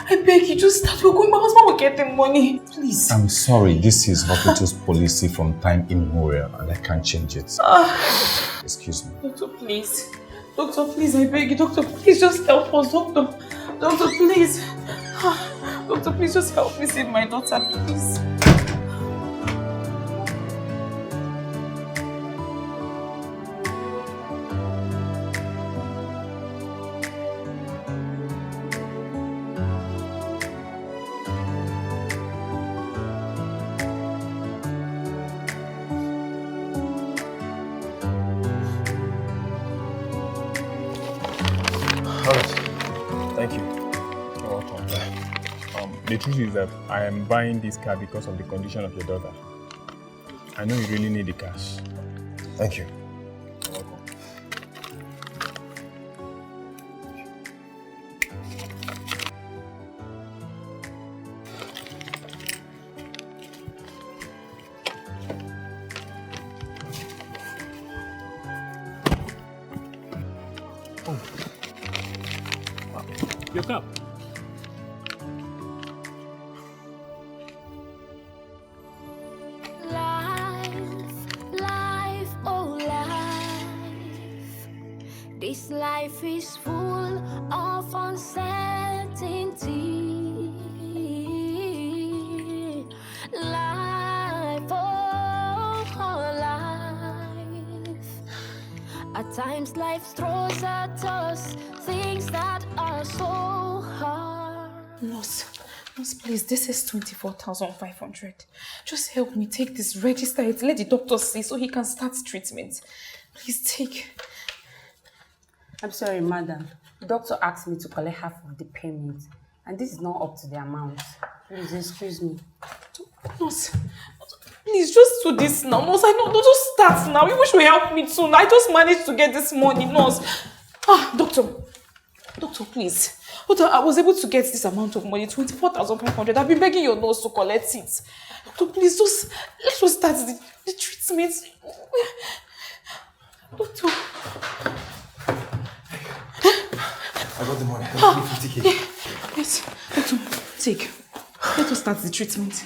I beg you, just start. We're going, my husband will get the money. Please. I'm sorry, this is hospital's policy from time immemorial and I can't change it. Excuse me. Doctor, please. Doctor, please, I beg you. Doctor, please, just help us. Doctor, please. Doctor, please, just help me save my daughter, please. Alright. Thank you. You're welcome. the truth is that I am buying this car because of the condition of your daughter. I know you really need the cash. Thank you. You're welcome. Your cup. Life, oh life. This life is full of uncertainty. Life, oh life. At times life throws at us things that are so hard. Nurse, please, this is 24,500. Just help me take this, register it, let the doctor see so he can start treatment. Please take. I'm sorry, madam. The doctor asked me to collect half of the payment, and this is not up to the amount. Please excuse me. Nurse, please just do this now. Nurse, I know, don't just start now. You wish you help me too. I just managed to get this money, nurse. Doctor, please. Doctor, I was able to get this amount of money, 24,500. I've been begging your nurse to collect it. Doctor, please, let's just start the treatment. Doctor. I got the money. I got 50K. Yes. Doctor, take. Let us start the treatment.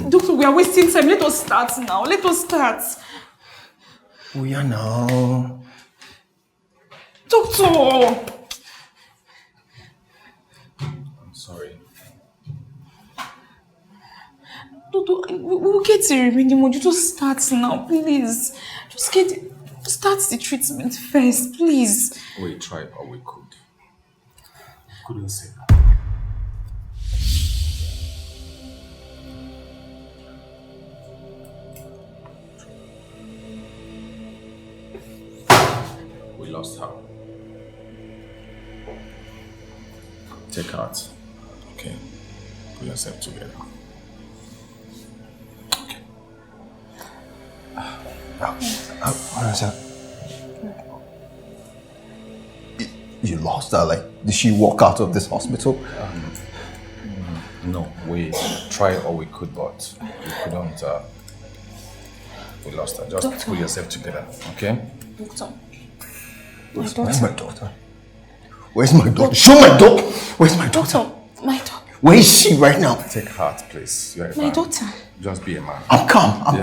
Doctor, we are wasting time. Let us start now. Let us start. We are now. Doctor! I'm sorry. Doctor, we'll get the remaining money. Just start now, please. Just start the treatment first, please. We tried all we could. Couldn't say that. We lost her. Take heart. Okay. Pull yourself together. Okay. What is that? You lost her? Like, did she walk out of this hospital? No, we tried all we could, but we couldn't. We lost her. Just Doctor. pull yourself together, okay? Doctor. Where's my daughter? Where's my daughter? Show my daughter! Where's my daughter? Doctor, my daughter. Where is she right now? Take heart, please. You're a My man. daughter. Just be a man. I'm calm. I'm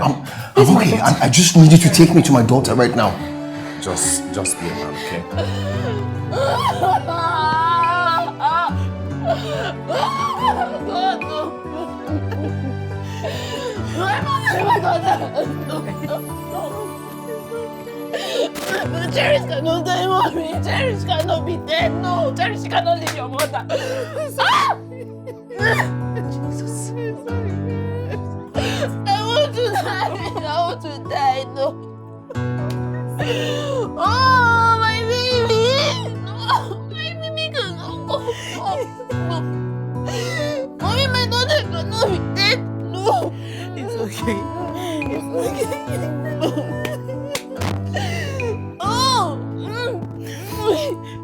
Where's my okay. daughter? I just need you to take me to my daughter right now. Just be a man, okay? Cherish cannot die, mommy. Cherish cannot be dead. No, Cherish cannot leave your mother. Jesus. I want to die. No. Oh, my baby. No, my baby cannot go. No. Mommy, my daughter cannot be dead. No. It's okay.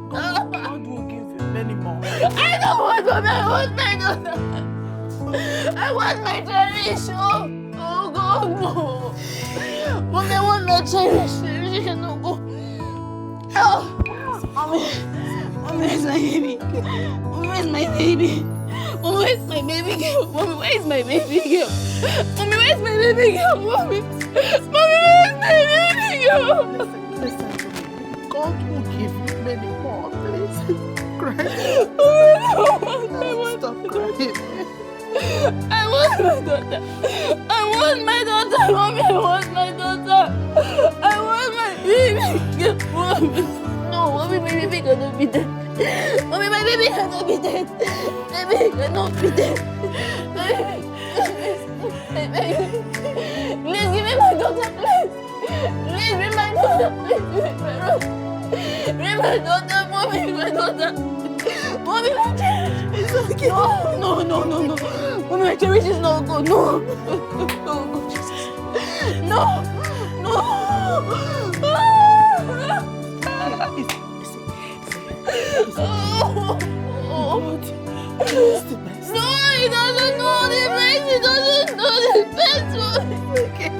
God will give you many more. I don't want one. I want my daughter. I want my Cherish. Oh God, no. Mommy, I want my Cherish. Cherish cannot go. Oh, Mommy, where's my baby? Mommy, where's my baby? Mommy, where's my baby girl? Mommy, where's my baby girl? Mommy, where's my baby girl? Mommy, where's my baby girl? Listen to me. God will give you many more. Please cry. Stop crying. I want my daughter. I want my daughter, Mommy. I want my daughter. I want my baby. Mommy. No, Mommy, my baby cannot be dead. Mommy, my baby cannot be dead. Baby cannot be dead. Baby. Please give me my daughter, please. Please bring my daughter, please. Bring my daughter, Mommy, my daughter. Mommy, my child. It's okay. No. Mommy, my cherry is not good. No. No, Jesus. No. It's the best. No, he doesn't know the best. He doesn't know the best. Okay.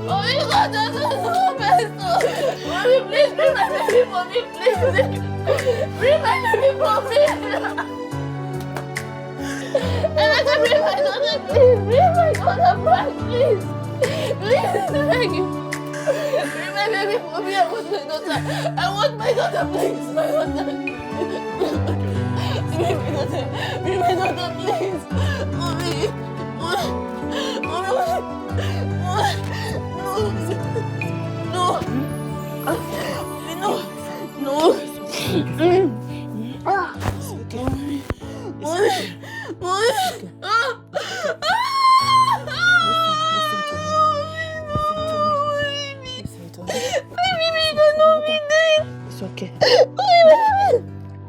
Oh, he doesn't know the best. Mommy, please bring my baby for me, please. Bring my baby for me. I can bring my daughter, please. Bring my daughter back, please. Please, thank you. Bring my baby for me. I want my daughter. I want my daughter, please. My daughter. Bring my daughter, please. Mommy. It's okay.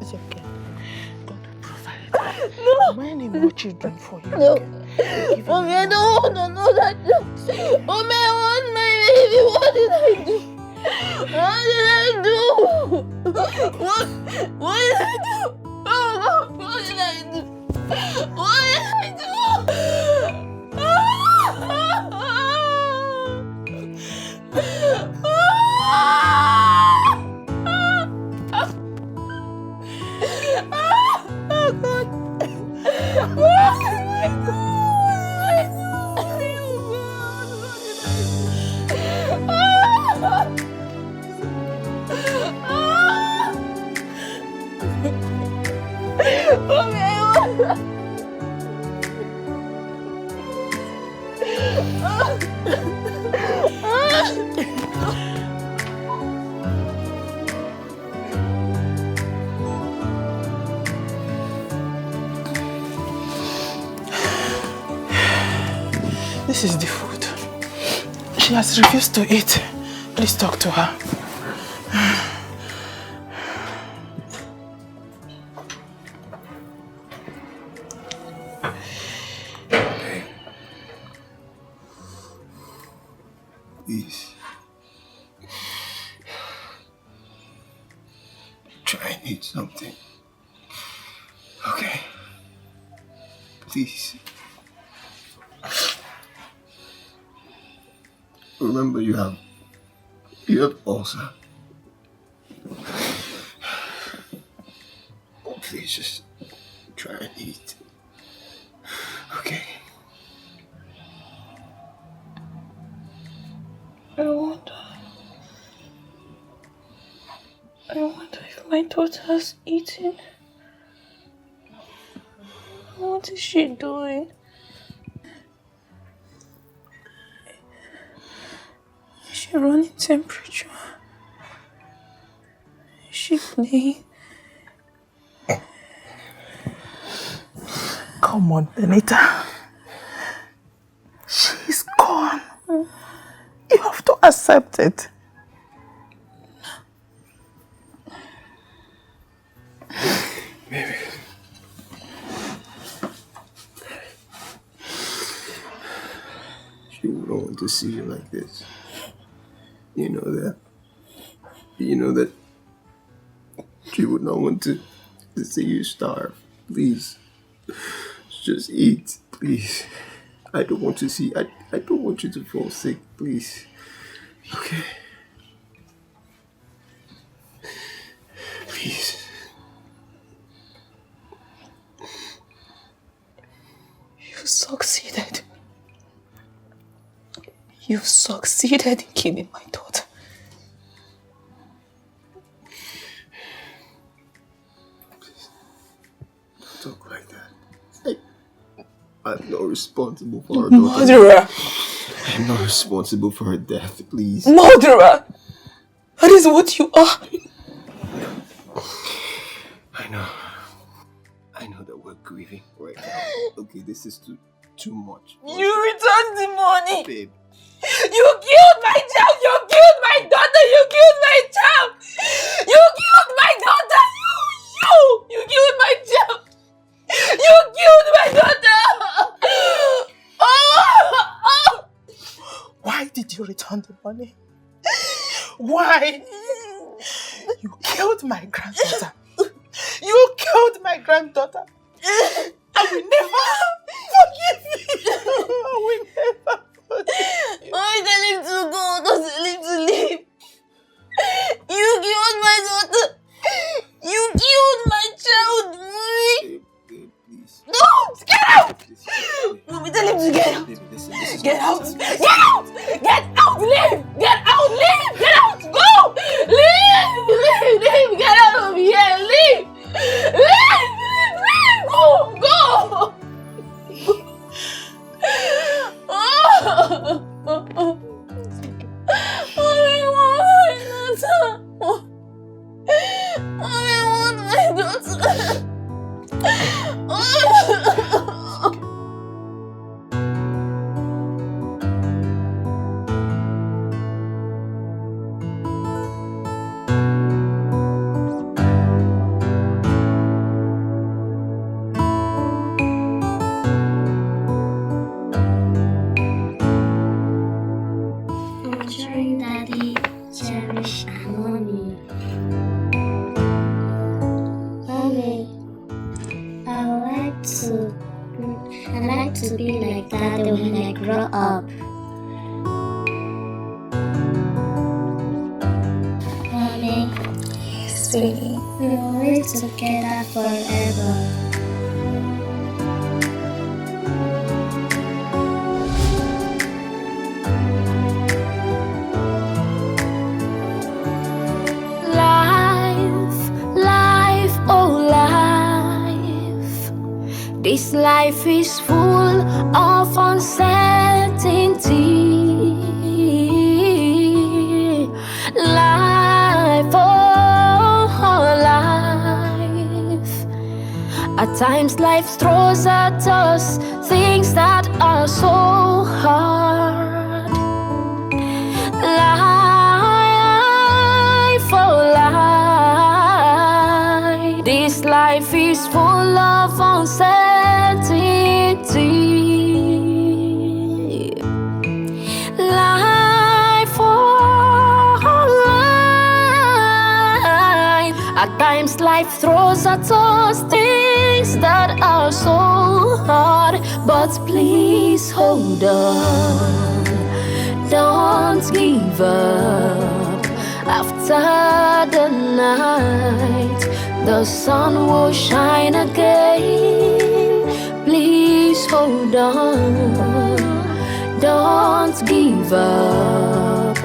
It's okay. God will provide. No. Many more children for you. No. Okay? Mommy, I don't want to know that. Mommy, I want my baby. What did I do? What did I do? What did I do? Oh, what did I do? What did I do? This is the food. She has refused to eat. Please talk to her. Please. Try and eat something. Okay? Please. Remember, you have ulcer. Please just try and eat. Okay? I wonder if my daughter's eating. What is she doing? Is she running temperature? Is she playing? Come on, Benita. She's gone. You have to accept it. Baby. She wouldn't want to see you like this. You know that. You know that she would not want to see you starve. Please. Just eat, please. I don't want to see. I don't want you to fall sick, please. Okay? Please. You succeeded. You succeeded in killing my daughter. Please. Don't talk like that. I'm not responsible for her daughter. Murderer! I'm not responsible for her death, please. Murderer! That is what you are. I know that we're grieving right now. Okay, this is too much. You returned the money. Babe. You killed my child. You killed my daughter. You killed my child. You killed my daughter. You killed my child. Why did you return the money? Why? You killed my granddaughter. You killed my granddaughter. I will never forgive you. I will never forgive you. Why tell him to go? Don't tell him to leave. You killed my daughter. You killed my child, Mommy. No! Get out! Mommy, tell him to get out. Get out! Get out! Get out! Leave! Get out! Leave! Get out! Go! Leave! Leave! Leave! Get out of here! Leave! Leave! Leave! Go! Go! Mommy, want my daughter. Mommy, want my daughter. I'm trying, Daddy. Cherish and Mommy. Mommy, I'd like to be like Daddy when I grow up. Mommy, Sweetie. we'll live together forever. Life, oh life. This life is full of uncertainty. Life, oh life. At times life throws at us things that are so hard. Life, oh life. This life is full of uncertainty. Life, oh life. At times life throws at us things that are so hard, but please hold on. Don't give up. After the night, the sun will shine again. Please hold on. Don't give up.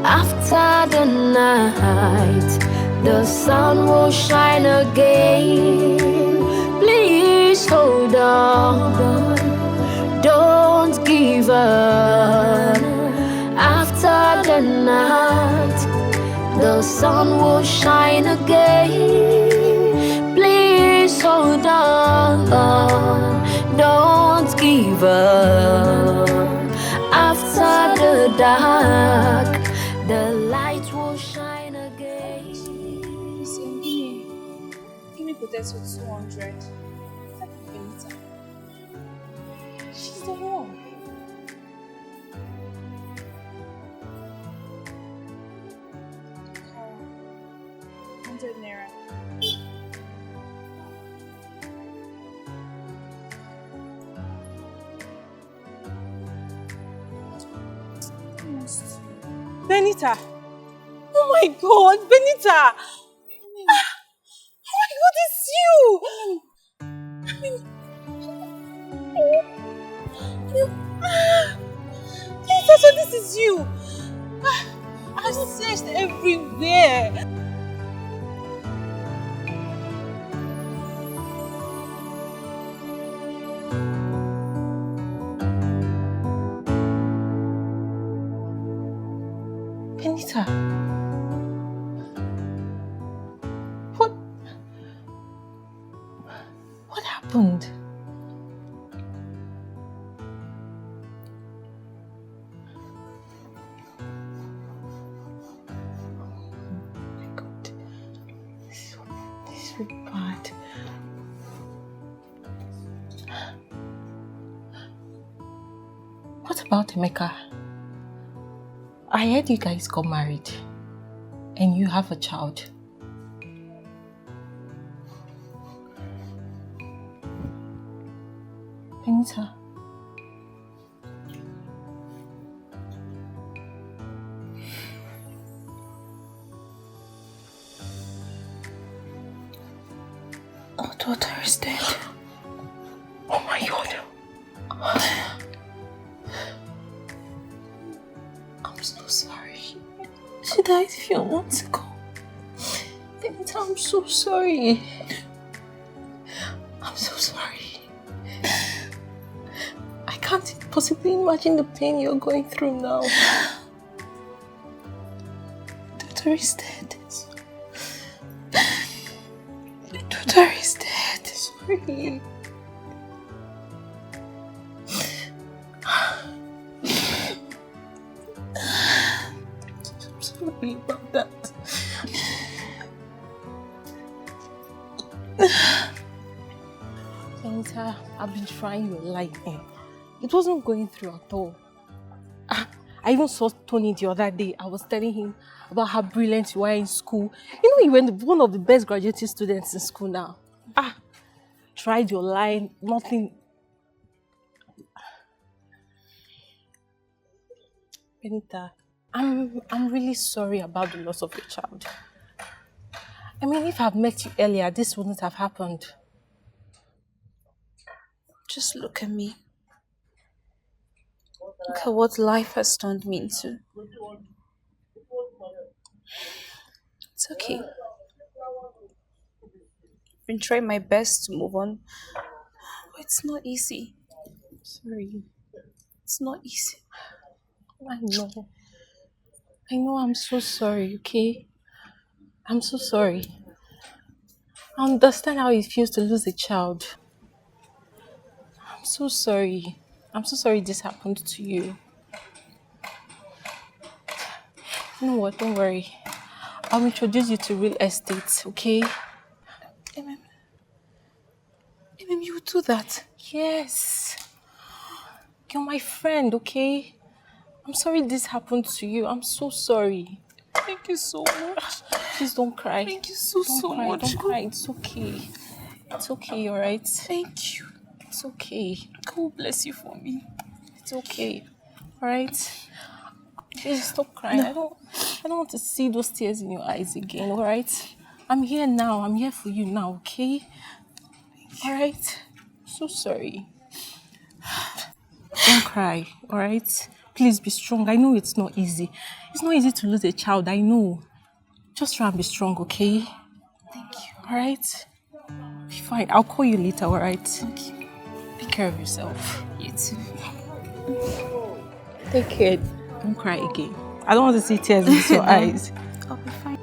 After the night, the sun will shine again. Please hold on. Don't give up. After the night, the sun will shine again. Please hold on. Don't give up. After the dark, the light will shine again. Give me potato 200. She's the one. Naira. Benita! Oh my God, Benita! Oh my God, it's you! Benita, so this is you! I searched everywhere! Benita, what happened? Oh my God, this is really bad. What about Emeka? I heard you guys got married and you have a child. Benita. Our daughter is dead. Oh my God. I'm so sorry. She died a few months ago. Benita, I'm so sorry. I'm so sorry. I can't possibly imagine the pain you're going through now. Daughter is dead. Daughter is dead. Sorry. I'm sorry about that. Benita, I've been trying your life in. It wasn't going through at all. I even saw Tony the other day. I was telling him about how brilliant you are in school. You know, you were one of the best graduating students in school now. Tried your line, nothing. Benita, I'm really sorry about the loss of your child. I mean, if I'd met you earlier, this wouldn't have happened. Just look at me. Look at what life has turned me into. It's okay. I've been trying my best to move on, but it's not easy. Sorry. It's not easy. I know, I'm so sorry, okay? I'm so sorry. I understand how it feels to lose a child. I'm so sorry. I'm so sorry this happened to you. You know what? Don't worry. I'll introduce you to real estate, okay? You do that? Yes. You're my friend, okay? I'm sorry this happened to you. I'm so sorry. Thank you so much. Please don't cry. Thank you so much. Don't cry. It's okay. It's okay, alright? Thank you. It's okay. God bless you for me. It's okay. Alright? Please stop crying. No. I don't want to see those tears in your eyes again, alright? I'm here now. I'm here for you now, okay? Alright? So sorry. Don't cry, alright? Please be strong. I know it's not easy. It's not easy to lose a child, I know. Just try and be strong, okay? Thank you. Alright? Be fine. I'll call you later, alright? Thank you. Take care of yourself. You too. Take care. Don't cry again. I don't want to see tears in your eyes. I'll be fine.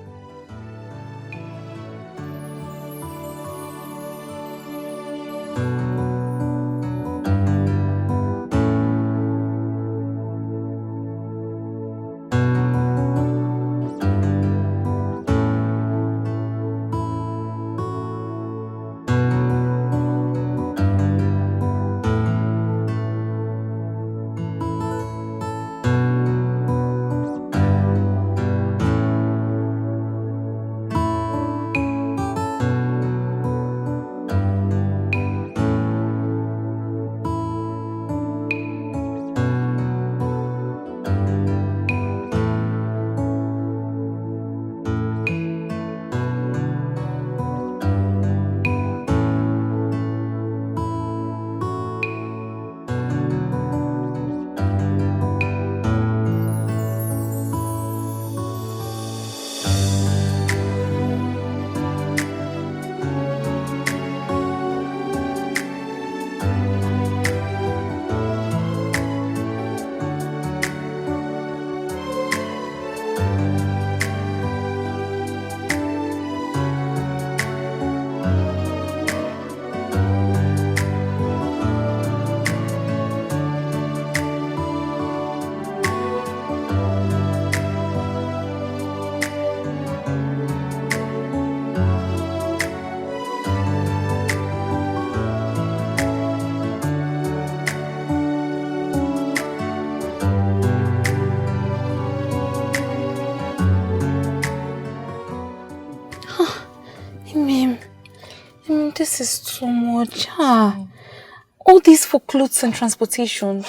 this is too much. All this for clothes and transportation.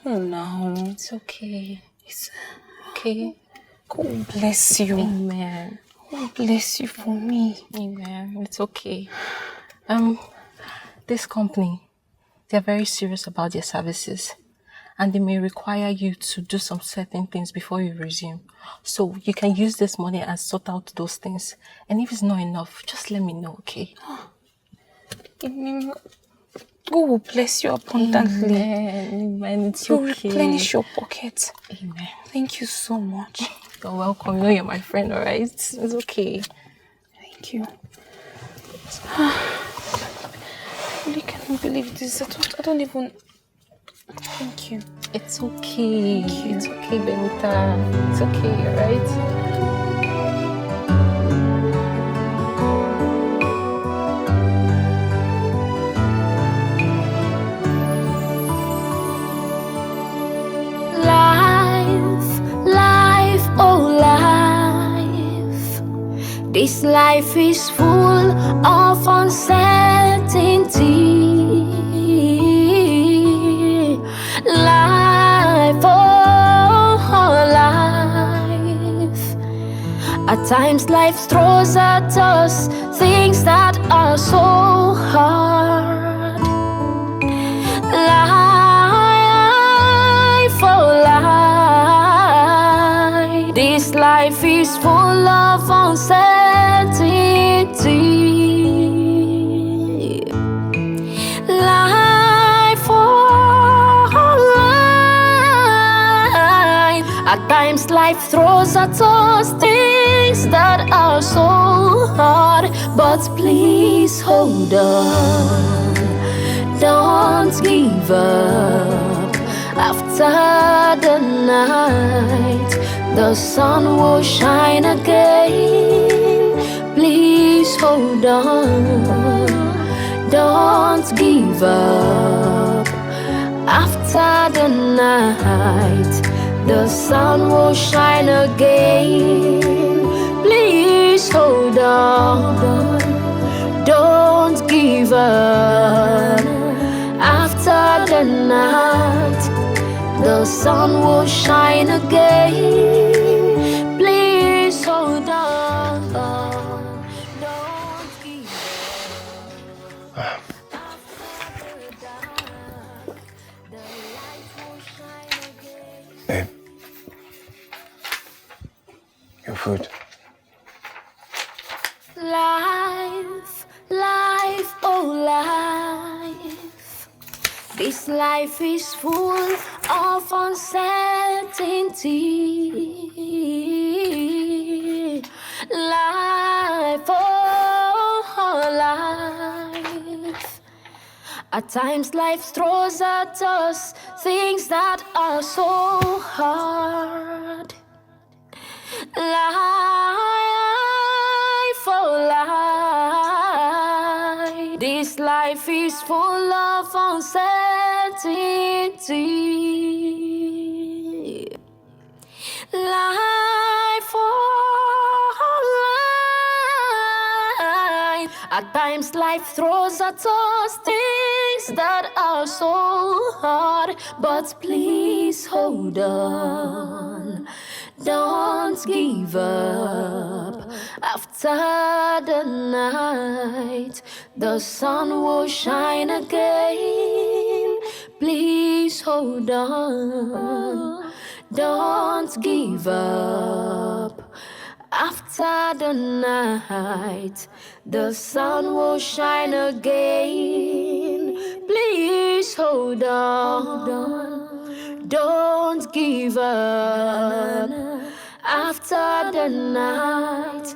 Oh no. It's okay. It's okay. God bless you. Amen. God bless you for me. Amen. It's okay. This company, they're very serious about their services, and they may require you to do some certain things before you resume. So you can use this money and sort out those things. And if it's not enough, just let me know, okay? Amen. God will bless you abundantly. Amen. It's You okay. replenish your pocket. Amen. Thank you so much. You're welcome. You know you're my friend, alright? It's okay. Thank you. I really cannot believe this. I don't even... Thank you. It's okay. It's okay, Benita. It's okay, alright? Life, oh life. This life is full of uncertainty. Life, oh life. At times life throws at us things that are so hard. Life, oh life. This life is full of uncertainty. Life, oh life. At times life throws at us things that are so hard, but please hold on. Don't give up. After the night, the sun will shine again. Please hold on. Don't give up. After the night, the sun will shine again. Please hold on. Don't give up. After the night, the sun will shine again. Please hold on. Don't give up. After the dark, the light will shine again. Babe. Your food. Life, oh life. This life is full of uncertainty. Life, oh life. At times life throws at us things that are so hard. Life, oh life. This life is full of uncertainty. Life, oh life. At times life throws at us things that are so hard, but please hold on. Don't give up. After the night, the sun will shine again. Please hold on. Don't give up. After the night, the sun will shine again. Please hold on. Don't give up. After the night,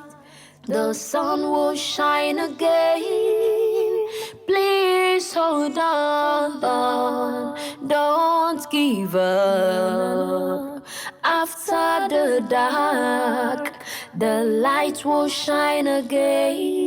the sun will shine again. Please hold on. Don't give up. After the dark, the light will shine again.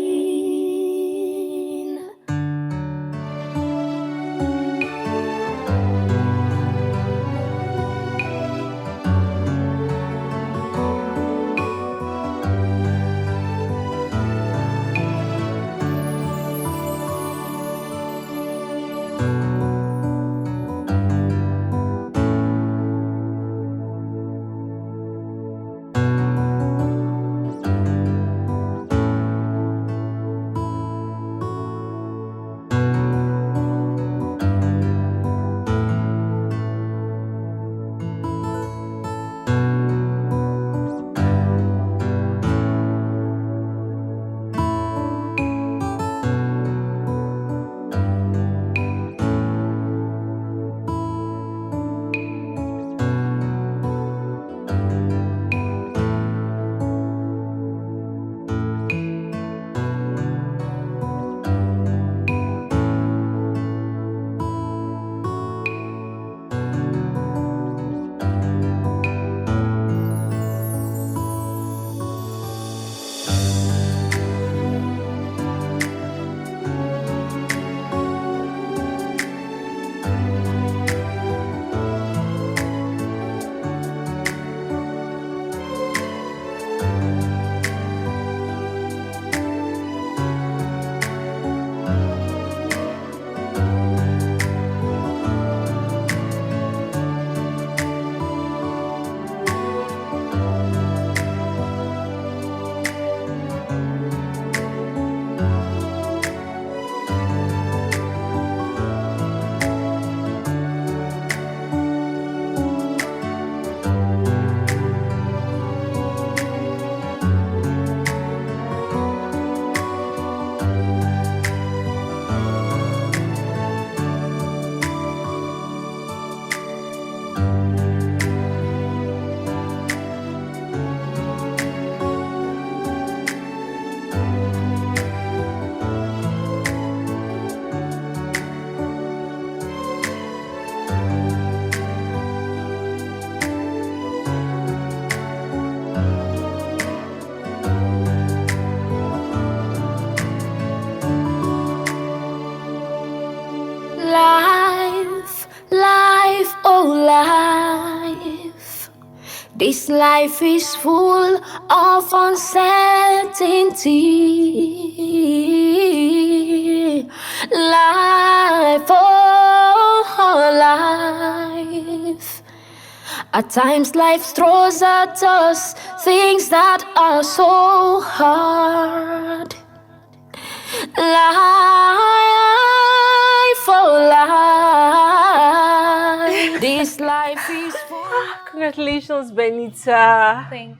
This life is full of uncertainty. Life, oh, life. At times life throws at us things that are so hard. Life, oh, life. This life is full. Congratulations, Benita. Thank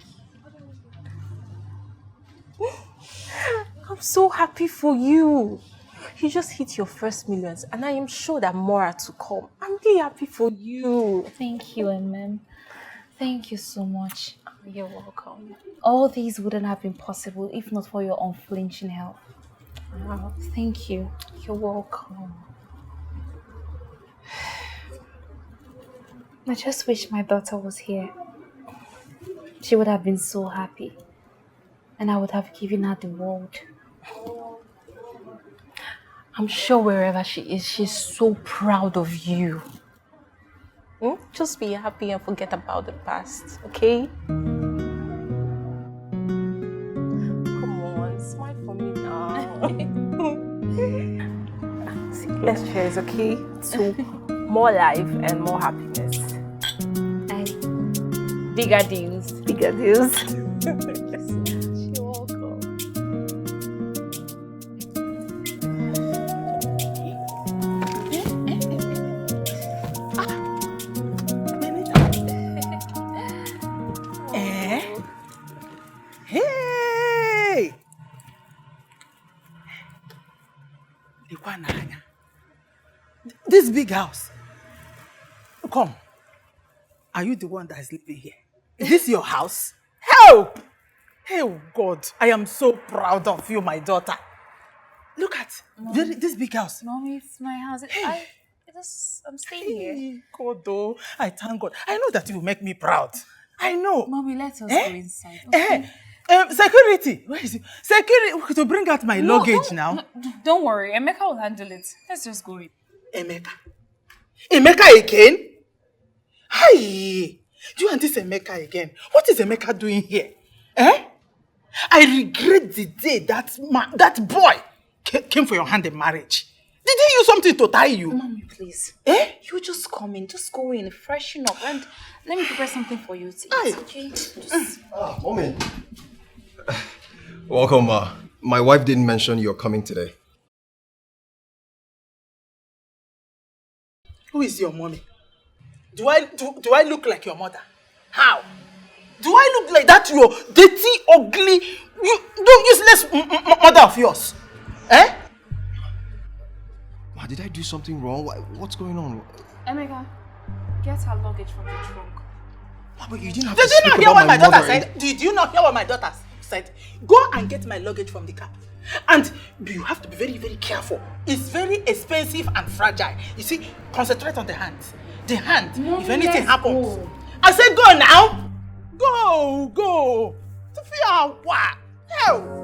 you. I'm so happy for you. You just hit your first millions, and I am sure that more are to come. I'm really happy for you. Thank you, Ma'am. Thank you so much. You're welcome. All these wouldn't have been possible if not for your unflinching help. Wow. Thank you. You're welcome. I just wish my daughter was here. She would have been so happy. And I would have given her the world. I'm sure wherever she is, she's so proud of you. Just be happy and forget about the past, okay? Come on, smile for me now. See, let's cheers, okay? To more life and more happiness. And bigger deals. Bigger deals. You're welcome. Hey! This big house. Come. Are you the one that is living here? Is this your house? Help! Oh God, I am so proud of you, my daughter. Look at this big house. Mommy, it's my house. I'm staying here. God, oh, I thank God. I know that you will make me proud. I know. Mommy, let us go inside. Okay? Security. Where is it? Security to bring out my luggage now. No, don't worry. Emeka will handle it. Let's just go in. Emeka? Emeka again? Hi. Do you and this Emeka again? What is Emeka doing here? I regret the day that boy came for your hand in marriage. Did he use something to tie you? Mommy, please. You just come in. Just go in, freshen up, and let me prepare something for you to eat, okay? Mommy. Welcome, Ma. My wife didn't mention you're coming today. Who is your mommy? Do I look like your mother? How? Do I look like that your dirty, ugly, useless mother of yours? Ma, did I do something wrong? What's going on? Emeka, get her luggage from the trunk. Ma, but you didn't have Did to you speak not hear about what my my daughter mother. said? Did you not hear what my daughter said? Go and get my luggage from the car. And you have to be very, very careful. It's very expensive and fragile. You see, concentrate on the hand. The hand, Mommy, if anything happens. Go. I said go now. Go. Sophia, what? Hell.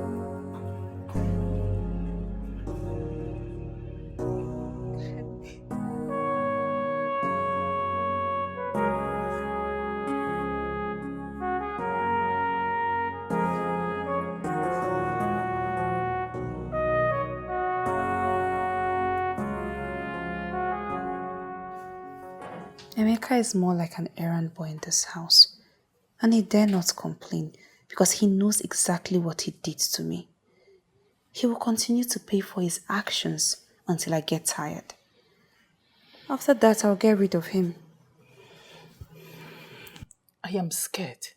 Emeka is more like an errand boy in this house. And he dare not complain because he knows exactly what he did to me. He will continue to pay for his actions until I get tired. After that, I'll get rid of him. I am scared.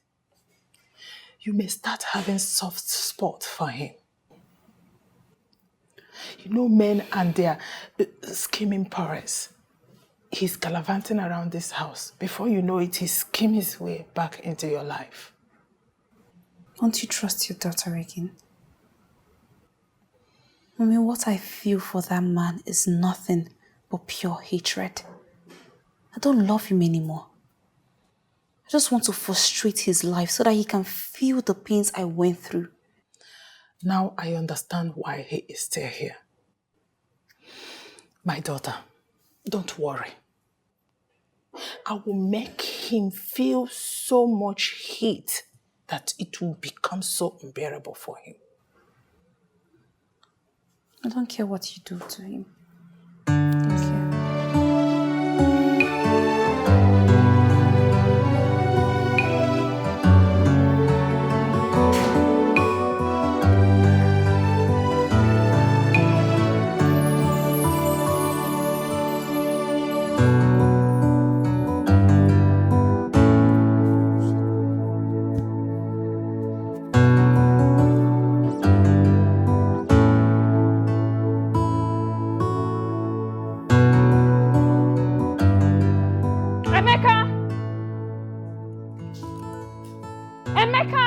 You may start having soft spot for him. You know men and their scheming powers. He's gallivanting around this house. Before you know it, he's scheming his way back into your life. Won't you trust your daughter again? Mommy, what I feel for that man is nothing but pure hatred. I don't love him anymore. I just want to frustrate his life so that he can feel the pains I went through. Now I understand why he is still here. My daughter, don't worry. I will make him feel so much heat that it will become so unbearable for him. I don't care what you do to him. Thank you. Emeka! Emeka!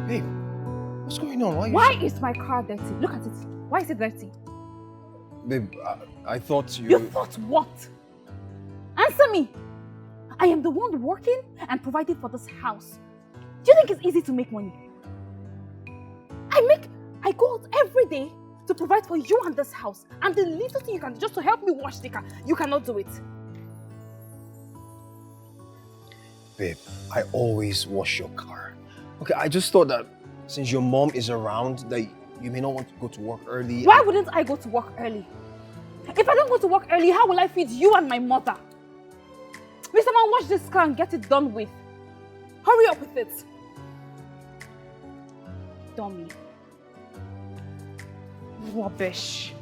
Babe, what's going on? Why is my car dirty? Look at it. Why is it dirty? Babe, I thought you... You thought what? Answer me. I am the one working and providing for this house. Do you think it's easy to make money? I go out every day to provide for you and this house. And the little thing you can do just to help me wash the car, you cannot do it. Babe, I always wash your car. Okay, I just thought that since your mom is around, that you may not want to go to work early. Why wouldn't I go to work early? If I don't go to work early, how will I feed you and my mother? Mr. Man, wash this car and get it done with. Hurry up with it. Dummy. Rubbish.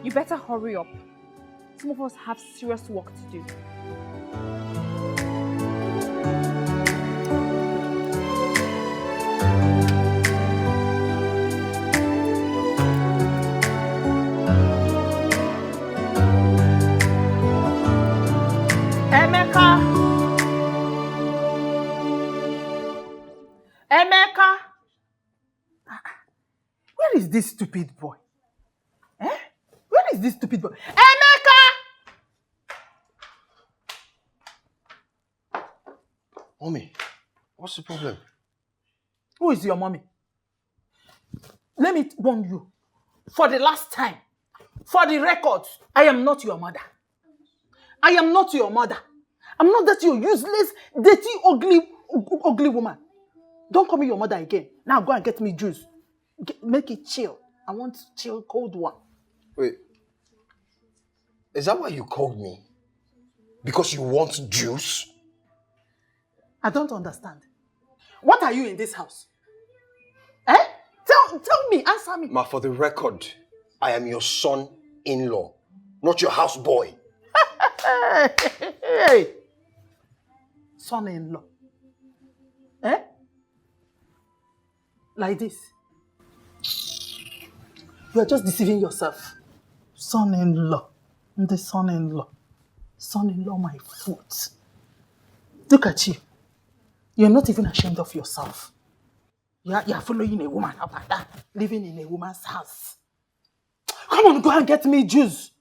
You better hurry up. Some of us have serious work to do. Emeka! Emeka! Where is this stupid boy? Where is this stupid boy? Emeka! Mommy, what's the problem? Who is your mommy? Let me warn you. For the last time, for the record, I am not your mother. I am not your mother. I'm not that your useless, dirty, ugly woman. Don't call me your mother again. Now go and get me juice. Make it chill. I want chill, cold one. Wait, is that why you called me? Because you want juice? I don't understand. What are you in this house? Tell me, answer me. Ma, for the record, I am your son-in-law, not your houseboy. Hey! Son-in-law. Like this. You are just deceiving yourself. Son-in-law. The son-in-law. Son-in-law, my foot. Look at you. You're not even ashamed of yourself. You're following a woman up and down, living in a woman's house. Come on, go and get me juice.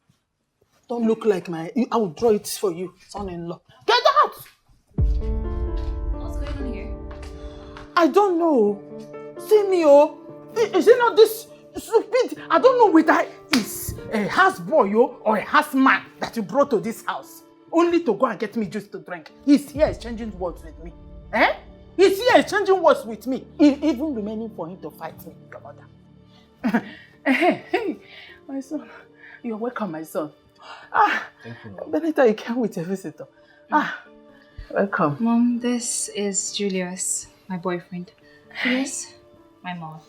Don't look like I will draw it for you, son-in-law. Get out! What's going on here? I don't know. See me, oh. Is it not this stupid? I don't know whether it's a houseboy or a houseman that you brought to this house. Only to go and get me juice to drink. He's here exchanging words with me. He's here exchanging words with me. Even remaining for him to fight me, your mother. Hey, my son. You're welcome, my son. Thank you, Mom. Benita, you came with a visitor. Welcome. Mom, this is Julius, my boyfriend. Yes, my mom.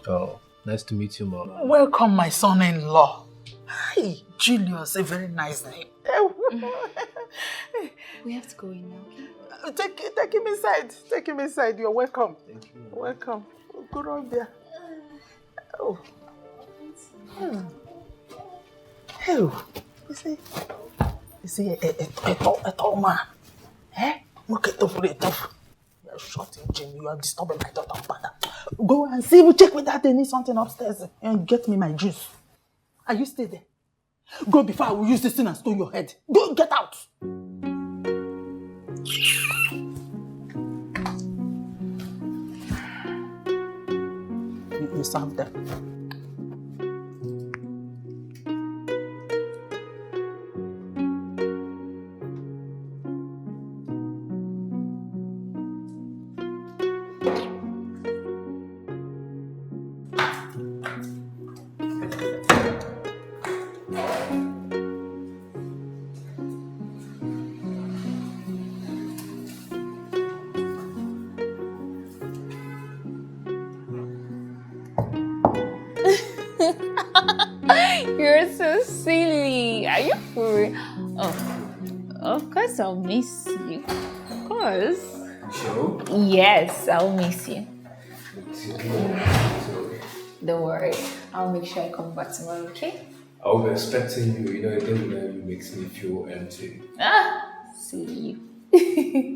Oh, nice to meet you, Mom. Welcome, my son-in-law. Hi, Julius, a very nice name. We have to go in now, okay? Take him inside. Take him inside. You're welcome. Thank you. Welcome. Go on there. Oh. Oh. You see, a tall man. Eh? Look at the You're shouting, Jimmy. You are disturbing my daughter, father. Go and see. We'll check with that. They need something upstairs and get me my juice. Are you still there? Go before I will use this thing and stone your head. Go, get out. You serve them. You're so silly. Are you for real? Oh, of course I'll miss you. Of course. Sure? Yes, I'll miss you. Don't worry. I'll make sure I come back tomorrow, okay? I'll be expecting you. You know, getting to know you makes me feel empty. See you.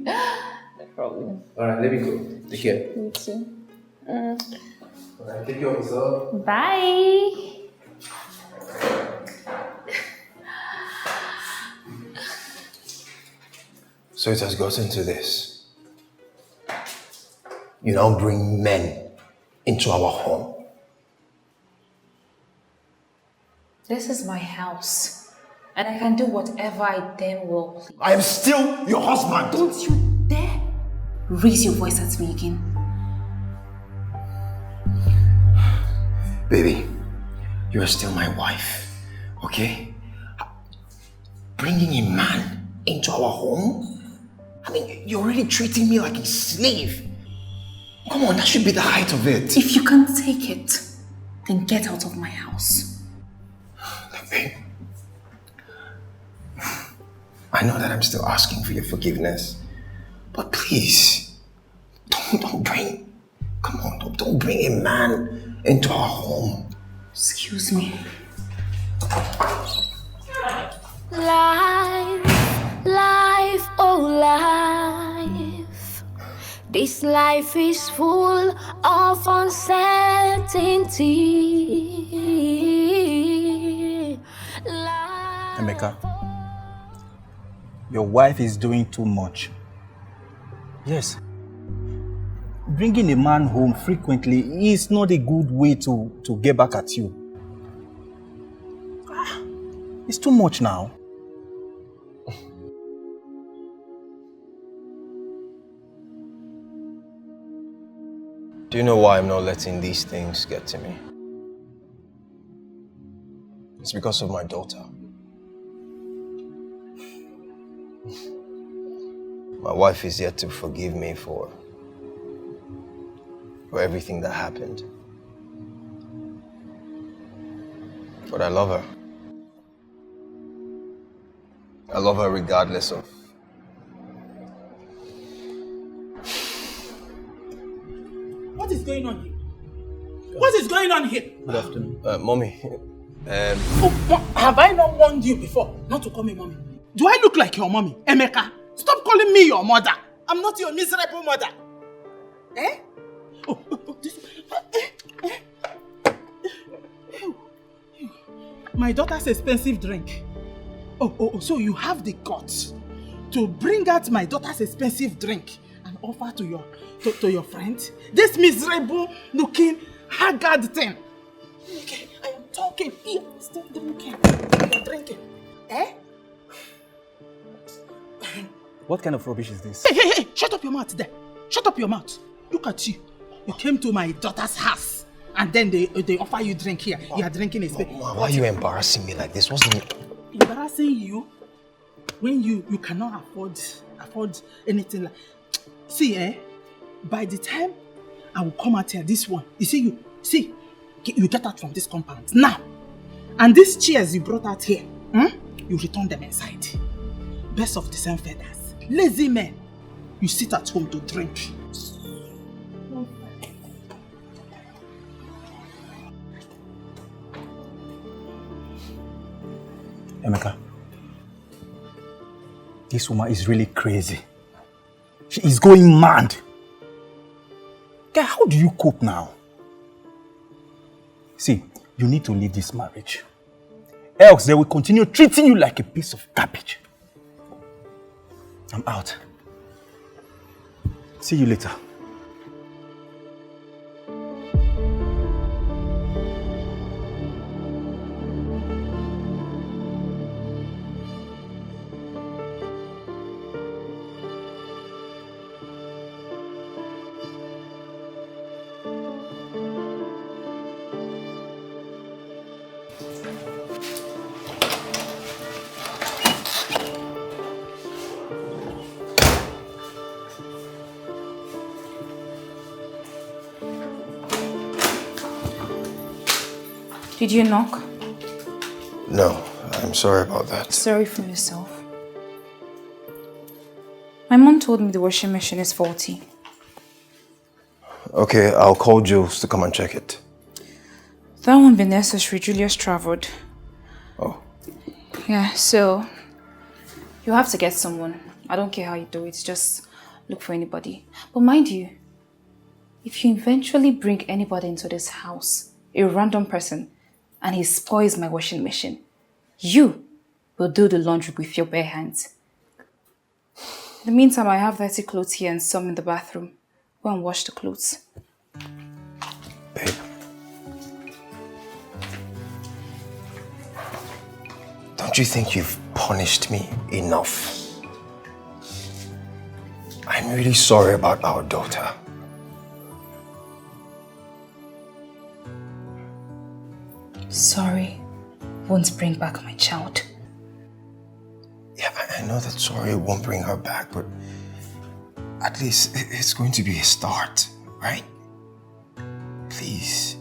No problem. Alright, let me go. Take care. You too. Alright, take care of yourself. Bye. So it has gotten to this. You now bring men into our home. This is my house. And I can do whatever I damn well please. I am still your husband. Don't you dare raise your voice at me again. Baby, you are still my wife, okay? Bringing a man into our home? I mean, you're already treating me like a slave. Come on, that should be the height of it. If you can't take it, then get out of my house. Look, babe. I know that I'm still asking for your forgiveness, but please, don't bring a man into our home. Excuse me. Life, oh life. This life is full of uncertainty. Emeka, your wife is doing too much. Yes. Bringing a man home frequently is not a good way to get back at you. It's too much now. Do you know why I'm not letting these things get to me? It's because of my daughter. My wife is yet to forgive me for everything that happened. But I love her. I love her regardless of... What is going on here? What is going on here? Good afternoon. Mommy, have I not warned you before not to call me mommy? Do I look like your mommy, Emeka? Stop calling me your mother. I'm not your miserable mother. Eh? My daughter's expensive drink. So you have the guts to bring out my daughter's expensive drink and offer to your friend? This miserable looking haggard thing. Okay, I am talking here, still drinking. You're drinking. Eh? What kind of rubbish is this? Hey, shut up your mouth there. Shut up your mouth. Look at you. You came to my daughter's house and then they offer you drink here. You are drinking a space. Why are you embarrassing me like this? What's the... Embarrassing you when you cannot afford anything like... See, by the time I will come out here, this one, you get out from this compound now. And these chairs you brought out here, you return them inside. Birds of the same feathers. Lazy men. You sit at home to drink. Emeka, this woman is really crazy. She is going mad. Guy, how do you cope now? See, you need to leave this marriage. Else they will continue treating you like a piece of garbage. I'm out. See you later. Did you knock? No, I'm sorry about that. Sorry for yourself. My mom told me the washing machine is faulty. Okay, I'll call Jules to come and check it. That won't be necessary. Julius traveled. Oh. Yeah, so you have to get someone. I don't care how you do it, just look for anybody. But mind you, if you eventually bring anybody into this house, a random person, and he spoils my washing machine, you will do the laundry with your bare hands. In the meantime, I have dirty clothes here and some in the bathroom. Go and wash the clothes. Babe. Don't you think you've punished me enough? I'm really sorry about our daughter. Sorry won't bring back my child. Yeah, I know that sorry won't bring her back, but at least it's going to be a start, right? Please.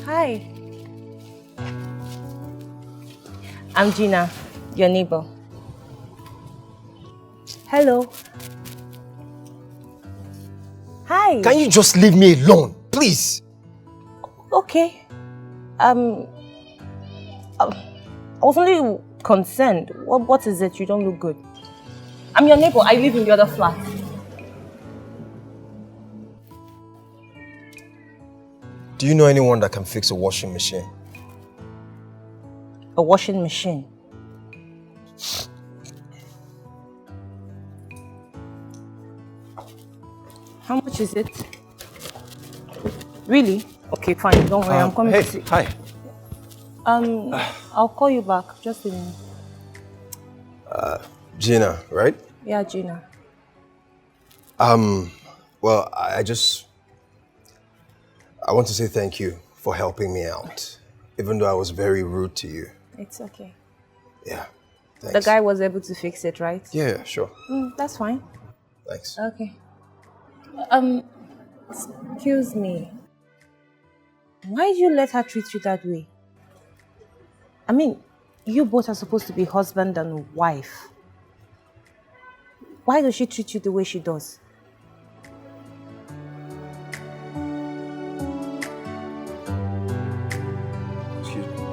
Hi. I'm Gina, your neighbor. Hello. Hi. Can you just leave me alone, please? Okay. I was only concerned. What is it? You don't look good. I'm your neighbor. I live in the other flat. Do you know anyone that can fix a washing machine? A washing machine? How much is it? Really? Okay, fine. Don't worry. I'm coming to see. Hi. I'll call you back. Just a minute. Gina, right? Yeah, Gina. Well, I want to say thank you for helping me out, even though I was very rude to you. It's okay. Yeah, thanks. The guy was able to fix it, right? Yeah, sure. That's fine. Thanks. Okay. Excuse me. Why did you let her treat you that way? I mean, you both are supposed to be husband and wife. Why does she treat you the way she does? Excuse me.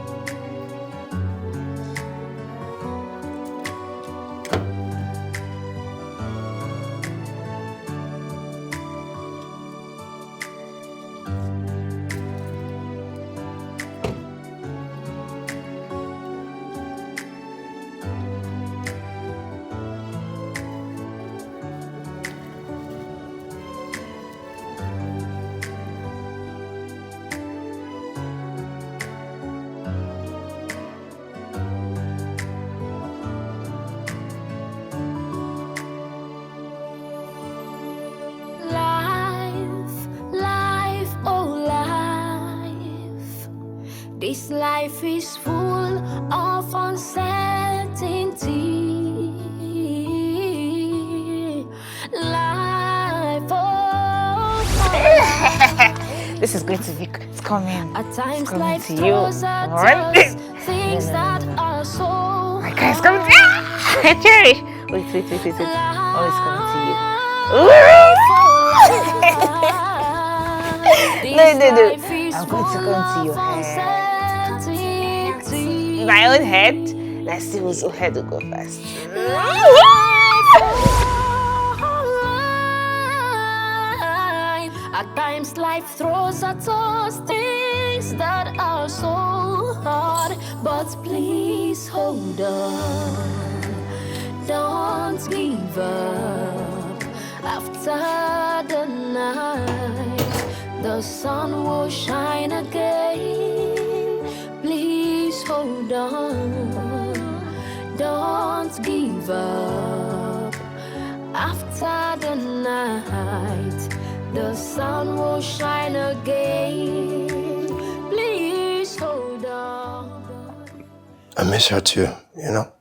This life is full of uncertainty. Life, This is going to be it's coming. at times It's coming life to you. throws at Alright? us things that are so My guy is coming to you. Cherry. Wait. Oh, it's coming to you. No. I'm going to come to your head. My own head. Let's see whose own head will go first. At times life throws at us things that are so hard, but please hold on, don't give up. After the night, the sun will shine again. Please hold on, don't give up. After the night, the sun will shine again. Please hold on. I miss her too, you know?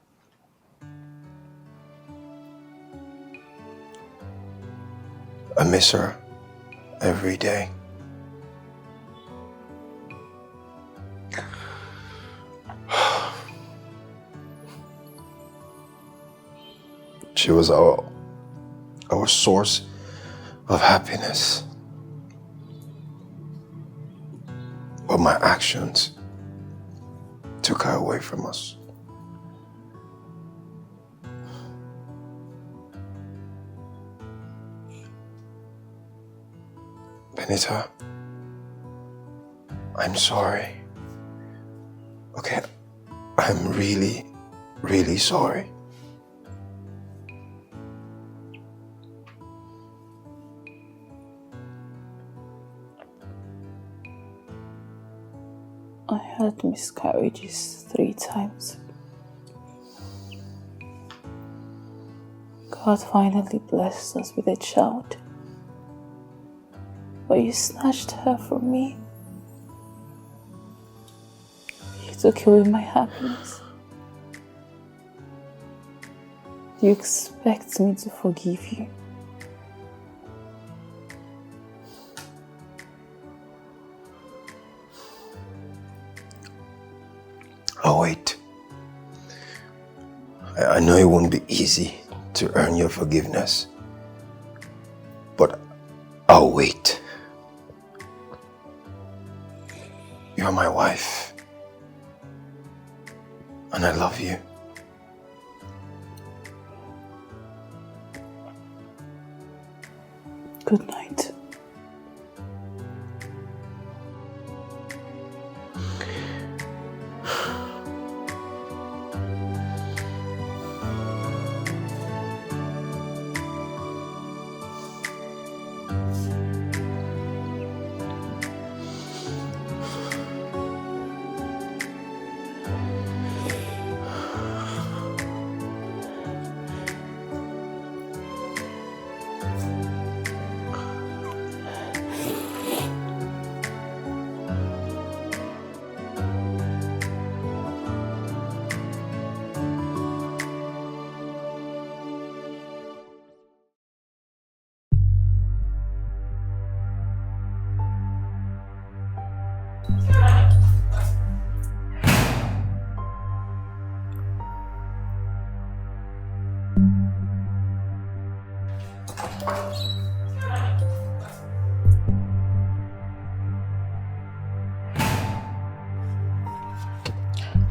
I miss her every day. She was our source of happiness. But my actions took her away from us. Benita, I'm sorry. Okay, I'm really, really sorry. I had miscarriages 3 times. God finally blessed us with a child. But you snatched her from me. You took away my happiness. You expect me to forgive you? I'll wait. I know it won't be easy to earn your forgiveness, but I'll wait. You're my wife. And I love you. Good night.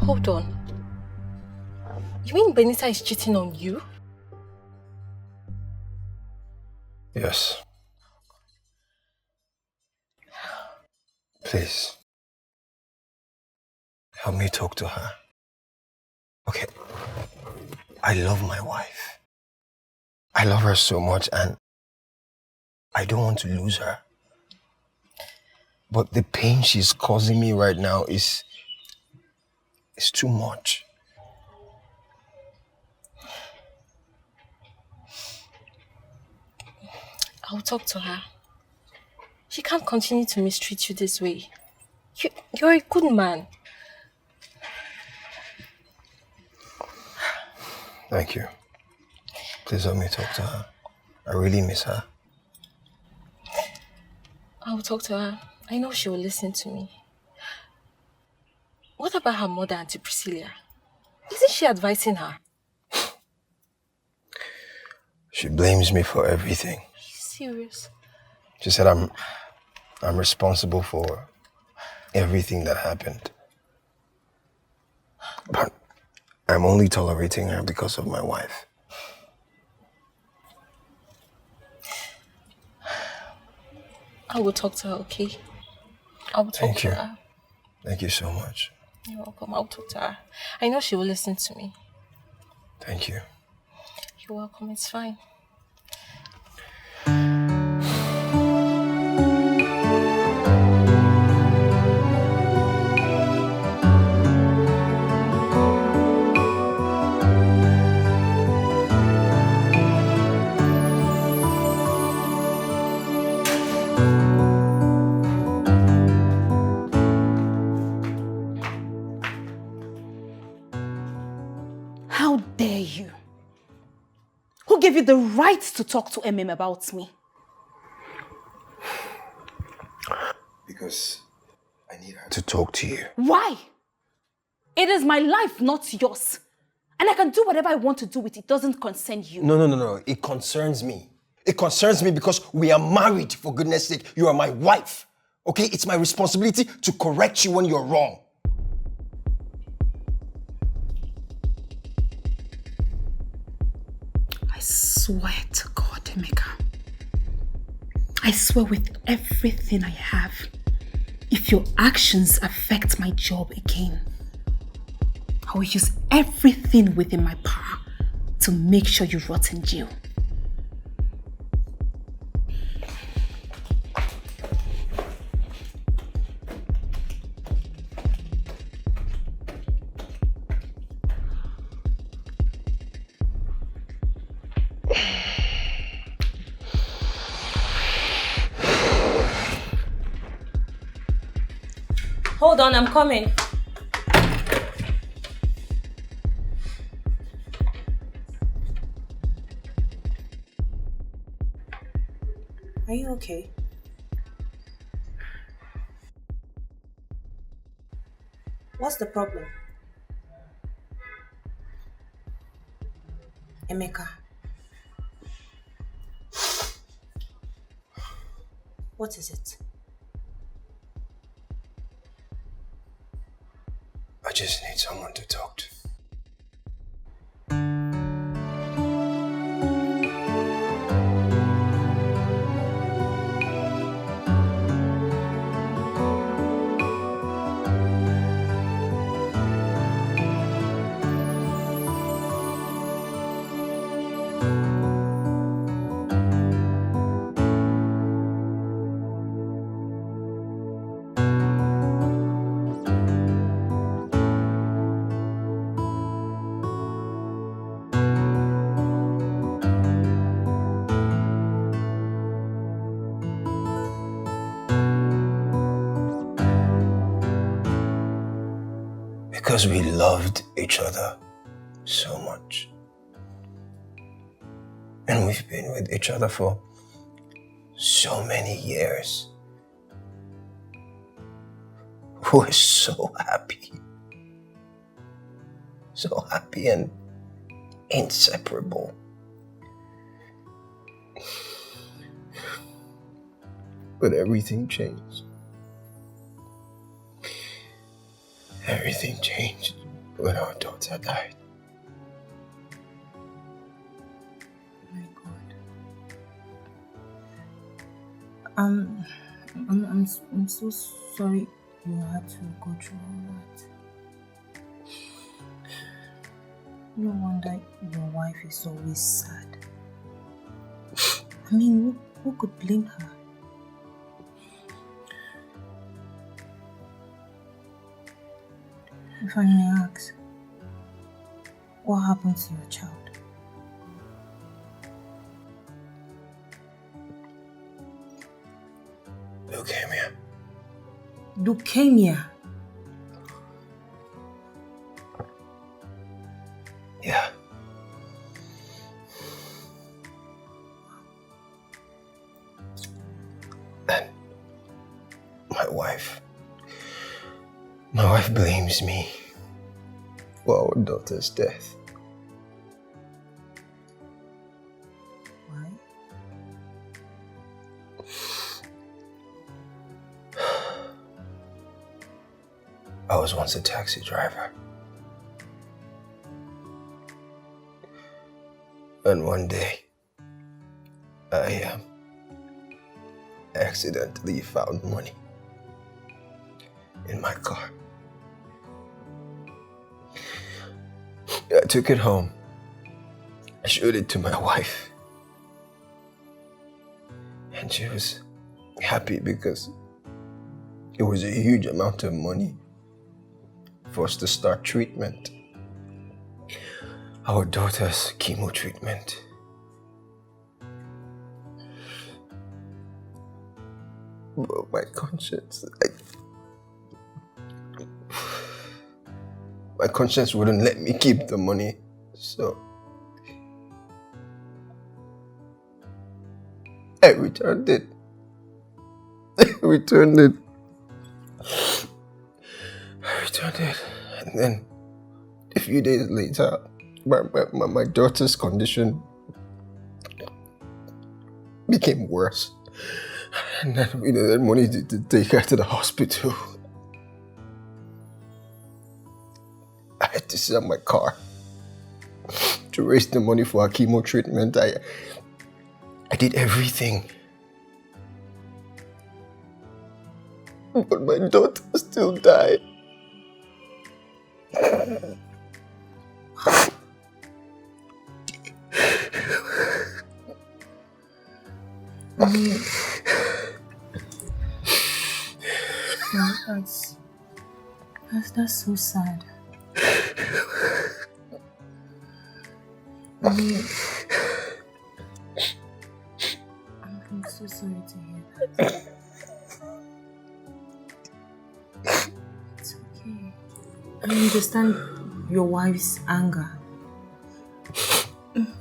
Hold on. You mean Benita is cheating on you? Yes. Please. Help me talk to her. Okay. I love my wife. I love her so much and I don't want to lose her. But the pain she's causing me right now is too much. I'll talk to her. She can't continue to mistreat you this way. You're a good man. Thank you. Please help me talk to her. I really miss her. I'll talk to her. I know she will listen to me. What about her mother, Auntie Priscilla? Isn't she advising her? She blames me for everything. Serious? She said I'm responsible for everything that happened. But I'm only tolerating her because of my wife. I will talk to her, okay? I will talk to her. Thank you so much. You're welcome. I'll talk to her. I know she will listen to me. Thank you. You're welcome. It's fine. How dare you? Who gave you the right to talk to MM about me? Because I need her to talk to you. Why? It is my life, not yours. And I can do whatever I want to do with it. It doesn't concern you. No. It concerns me. It concerns me because we are married, for goodness sake. You are my wife. Okay? It's my responsibility to correct you when you're wrong. I swear to God, Emeka. I swear with everything I have, if your actions affect my job again, I will use everything within my power to make sure you rot in jail. Hold on, I'm coming. Are you okay? What's the problem? Emeka. What is it? just need someone to talk to. Because we loved each other so much. And we've been with each other for so many years. We're so happy. So happy and inseparable. But everything changed. Everything changed when our daughter died. My God. I'm so sorry you had to go through all that. No wonder your wife is always sad. I mean, who could blame her? If I may ask, what happened to your child? Leukemia. Leukemia? Yeah. And my wife blames me for our daughter's death. Why? I was once a taxi driver. And one day, I accidentally found money in my car. I took it home. I showed it to my wife. And she was happy because it was a huge amount of money for us to start treatment. Our daughter's chemo treatment. But my conscience, my conscience wouldn't let me keep the money, so I returned it. I returned it. And then a few days later, my daughter's condition became worse. And then we needed money to take her to the hospital. I had to sell my car to raise the money for her chemo treatment. I did everything. But my daughter still died. That's so sad. I'm so sorry to hear that. It's okay. I understand your wife's anger.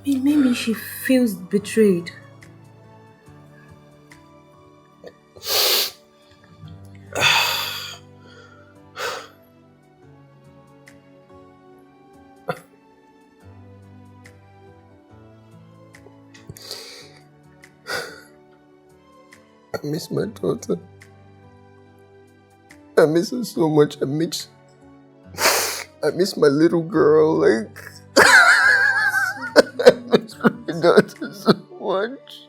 Maybe she feels betrayed. I miss my daughter. I miss her so much. I miss I miss my little girl. Like, I miss my daughter so much.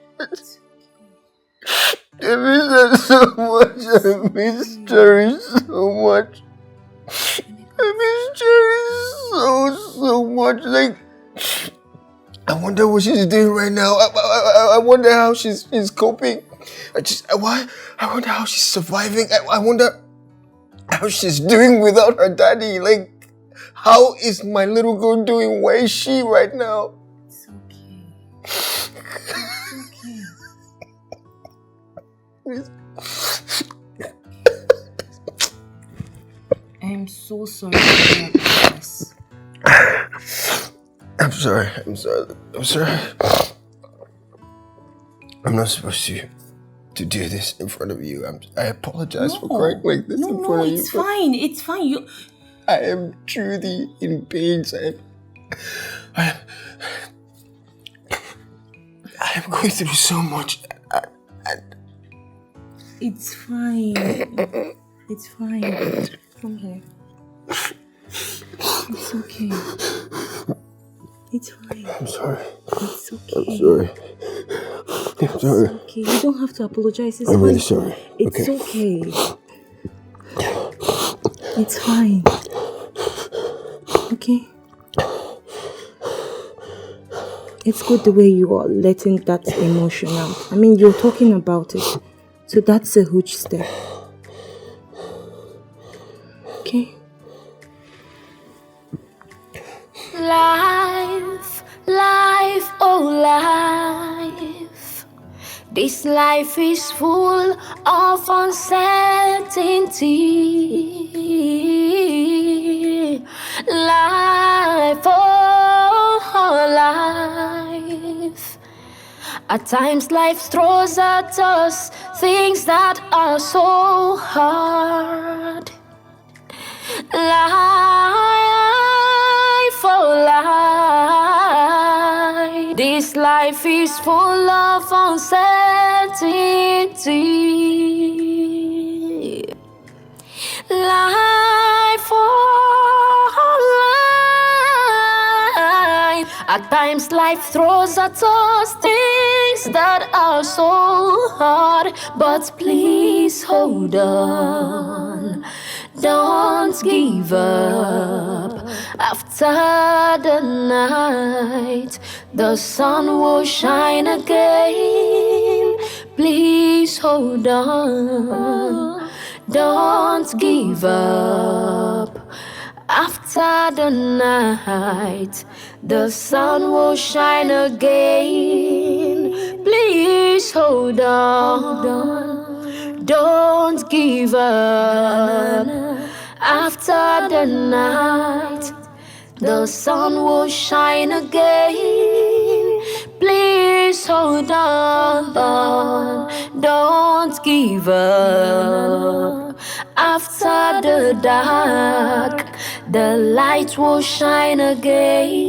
I miss her so much. I miss Cherry so much. I miss Cherry so much. Like, I wonder what she's doing right now. I wonder how she's coping. I wonder how she's surviving. I wonder how she's doing without her daddy. Like, how is my little girl doing? Where is she right now? It's okay. It's okay. I'm so sorry about this. I'm sorry. I'm not supposed to do this in front of you. I apologize for crying like this in front of you. It's fine. It's fine. I am truly in pain. I am going through so much. It's fine. It's fine. Come here. It's okay. It's fine. I'm sorry. It's okay. I'm sorry. It's okay. You don't have to apologize. It's I'm fine. really sorry. It's okay. It's fine. Okay? It's good the way you are letting that emotion out. I mean, you're talking about it. So that's a huge step. Okay? Life, life, oh life. This life is full of uncertainty. Life, oh life. At times life throws at us things that are so hard. Life, oh life. This life is full of uncertainty. Life, oh life. At times life throws at us things that are so hard, but please hold on. Don't give up. After the night, the sun will shine again. Please hold on. Don't give up. After the night, the sun will shine again. Please hold on. Don't give up. After the night, the sun will shine again. Please hold on. Don't give up. After the dark, the light will shine again.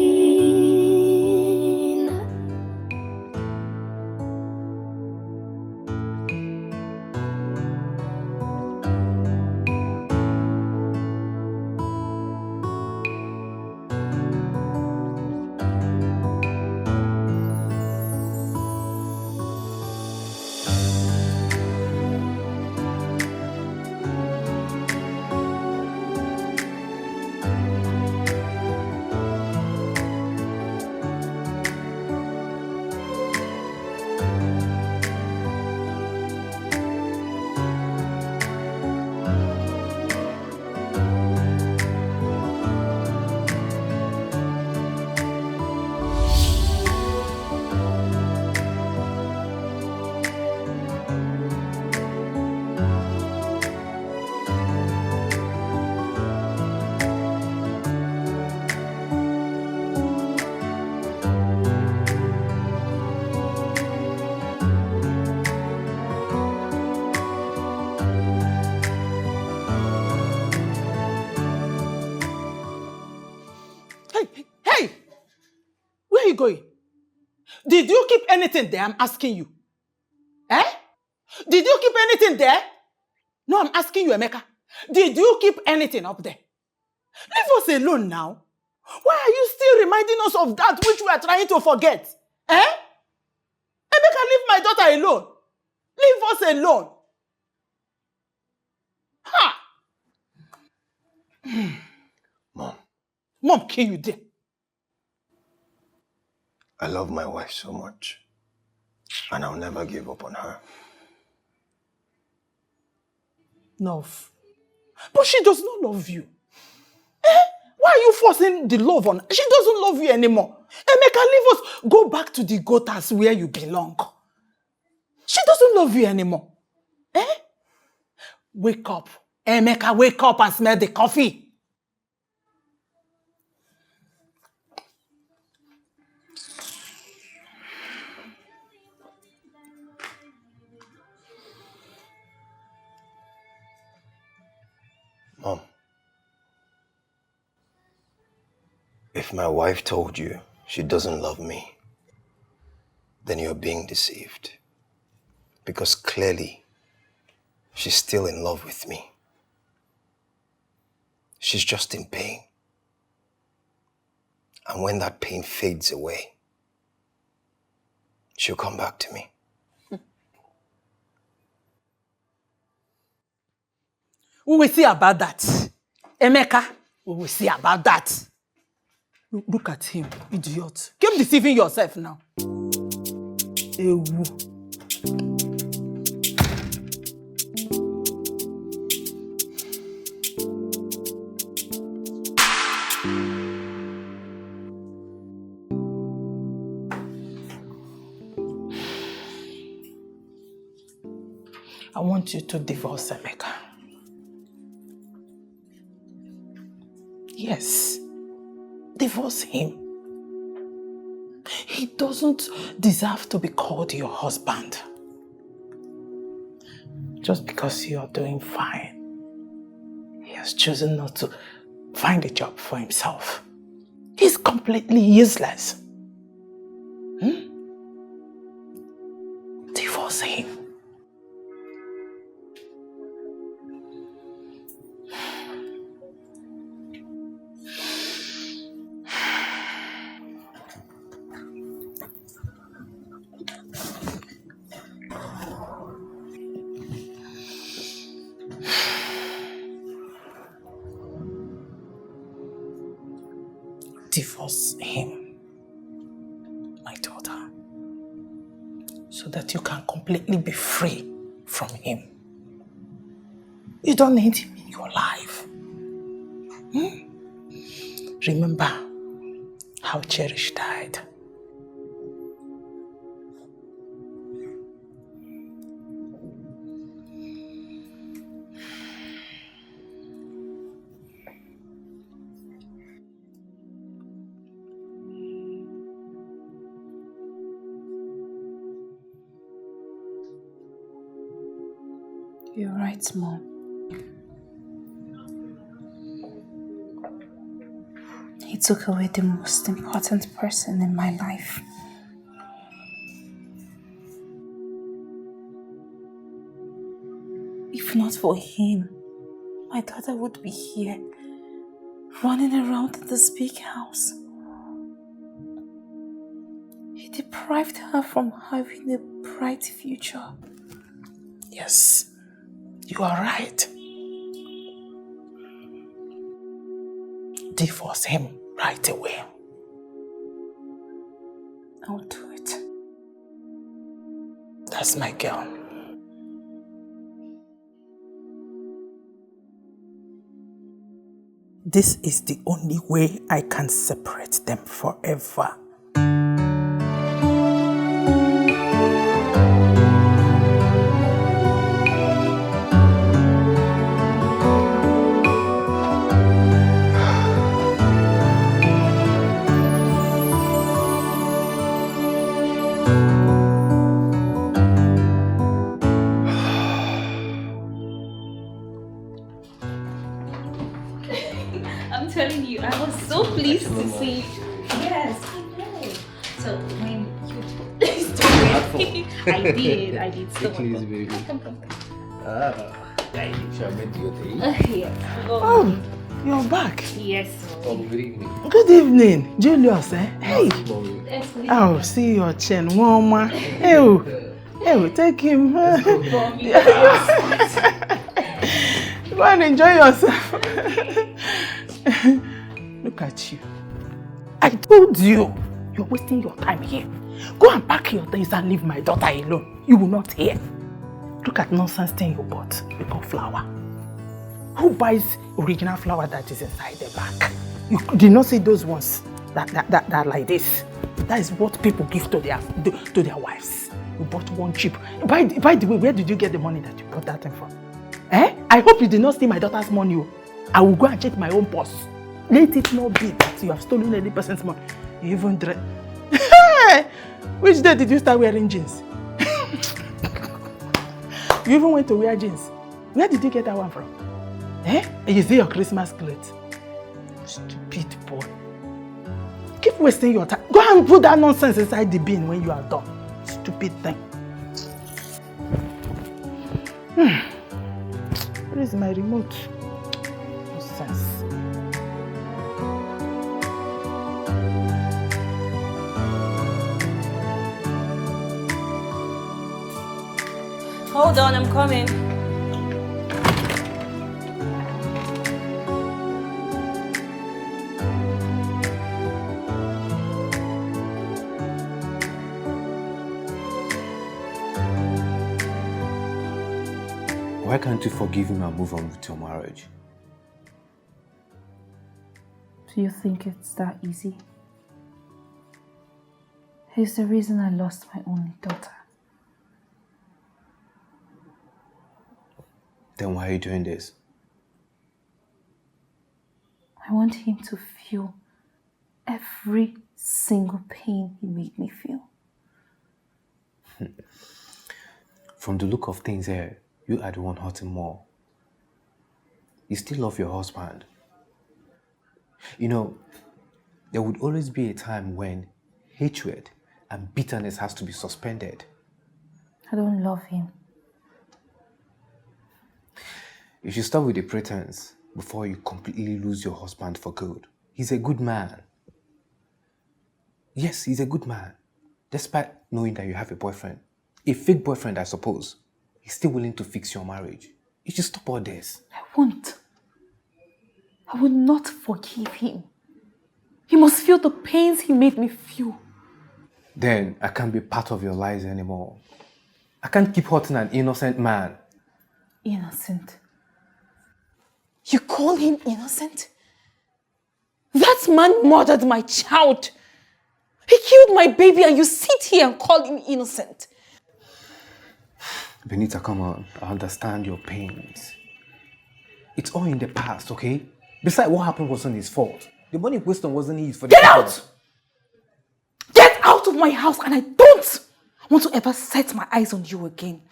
Hey! Where are you going? Did you keep anything there? I'm asking you. Eh? Did you keep anything there? No, I'm asking you, Emeka. Did you keep anything up there? Leave us alone now. Why are you still reminding us of that which we are trying to forget? Eh? Emeka, leave my daughter alone. Leave us alone. Ha! Mom, kill you there. I love my wife so much, and I'll never give up on her. Love. But she does not love you. Eh? Why are you forcing the love on her? She doesn't love you anymore. Emeka, leave us. Go back to the gutters where you belong. She doesn't love you anymore. Eh? Wake up. Emeka, wake up and smell the coffee. Mom, if my wife told you she doesn't love me, then you're being deceived. Because clearly, she's still in love with me. She's just in pain. And when that pain fades away, she'll come back to me. We will see about that. Emeka, we will see about that. Look at him, idiot. Keep deceiving yourself now. Ewu. I want you to divorce Emeka. Yes, divorce him. He doesn't deserve to be called your husband. Just because you're doing fine, he has chosen not to find a job for himself. He's completely useless. Divorce him. Divorce him, my daughter, so that you can completely be free from him. You don't need him in your life. Remember how Cherish died. You're right, Mom. He took away the most important person in my life. If not for him, my daughter would be here, running around this big house. He deprived her from having a bright future. Yes, you are right. Divorce him right away. I'll do it. That's my girl. This is the only way I can separate them forever. I'm telling you, I was so pleased to see. Yes, I know. So when you I did. So Please, baby. Come. Ah, I shall make you tea. Yes. Oh, You're back. Yes. Good evening. Good evening, Julius. Hey. Mommy. Oh, see your chin, Mama. Hey, take him. Go and enjoy yourself. Look at you. I told you, you're wasting your time here. Go and pack your things and leave my daughter alone. You will not hear. Look at nonsense thing you bought. We call flour. Who buys original flour that is inside the bag? You did not see those ones that are like this. That is what people give to their wives. You bought one cheap. By the way, where did you get the money that you bought that thing from? I hope you did not steal my daughter's money. I will go and check my own purse. Let it not be that you have stolen any person's money. You even dress. Which day did you start wearing jeans? You even went to wear jeans. Where did you get that one from? Is it your Christmas clothes? Stupid boy. Keep wasting your time. Go and put that nonsense inside the bin when you are done. Stupid thing. Where is my remote? Nonsense. Hold on, I'm coming. Why can't you forgive him and move on with your marriage? Do you think it's that easy? He's the reason I lost my only daughter. Then why are you doing this? I want him to feel every single pain he made me feel. From the look of things here, you are the one hurting more. You still love your husband. You know, there would always be a time when hatred and bitterness has to be suspended. I don't love him. You should start with the pretense before you completely lose your husband for good. He's a good man. Yes, he's a good man. Despite knowing that you have a boyfriend. A fake boyfriend, I suppose. He's still willing to fix your marriage. You should stop all this. I won't. I will not forgive him. He must feel the pains he made me feel. Then I can't be part of your lies anymore. I can't keep hurting an innocent man. Innocent? You call him innocent? That man murdered my child. He killed my baby and you sit here and call him innocent. Benita, come on. I understand your pains. It's all in the past, okay? Besides, what happened wasn't his fault. The money wasted wasn't his for the... Get out! Get out of my house and I don't want to ever set my eyes on you again.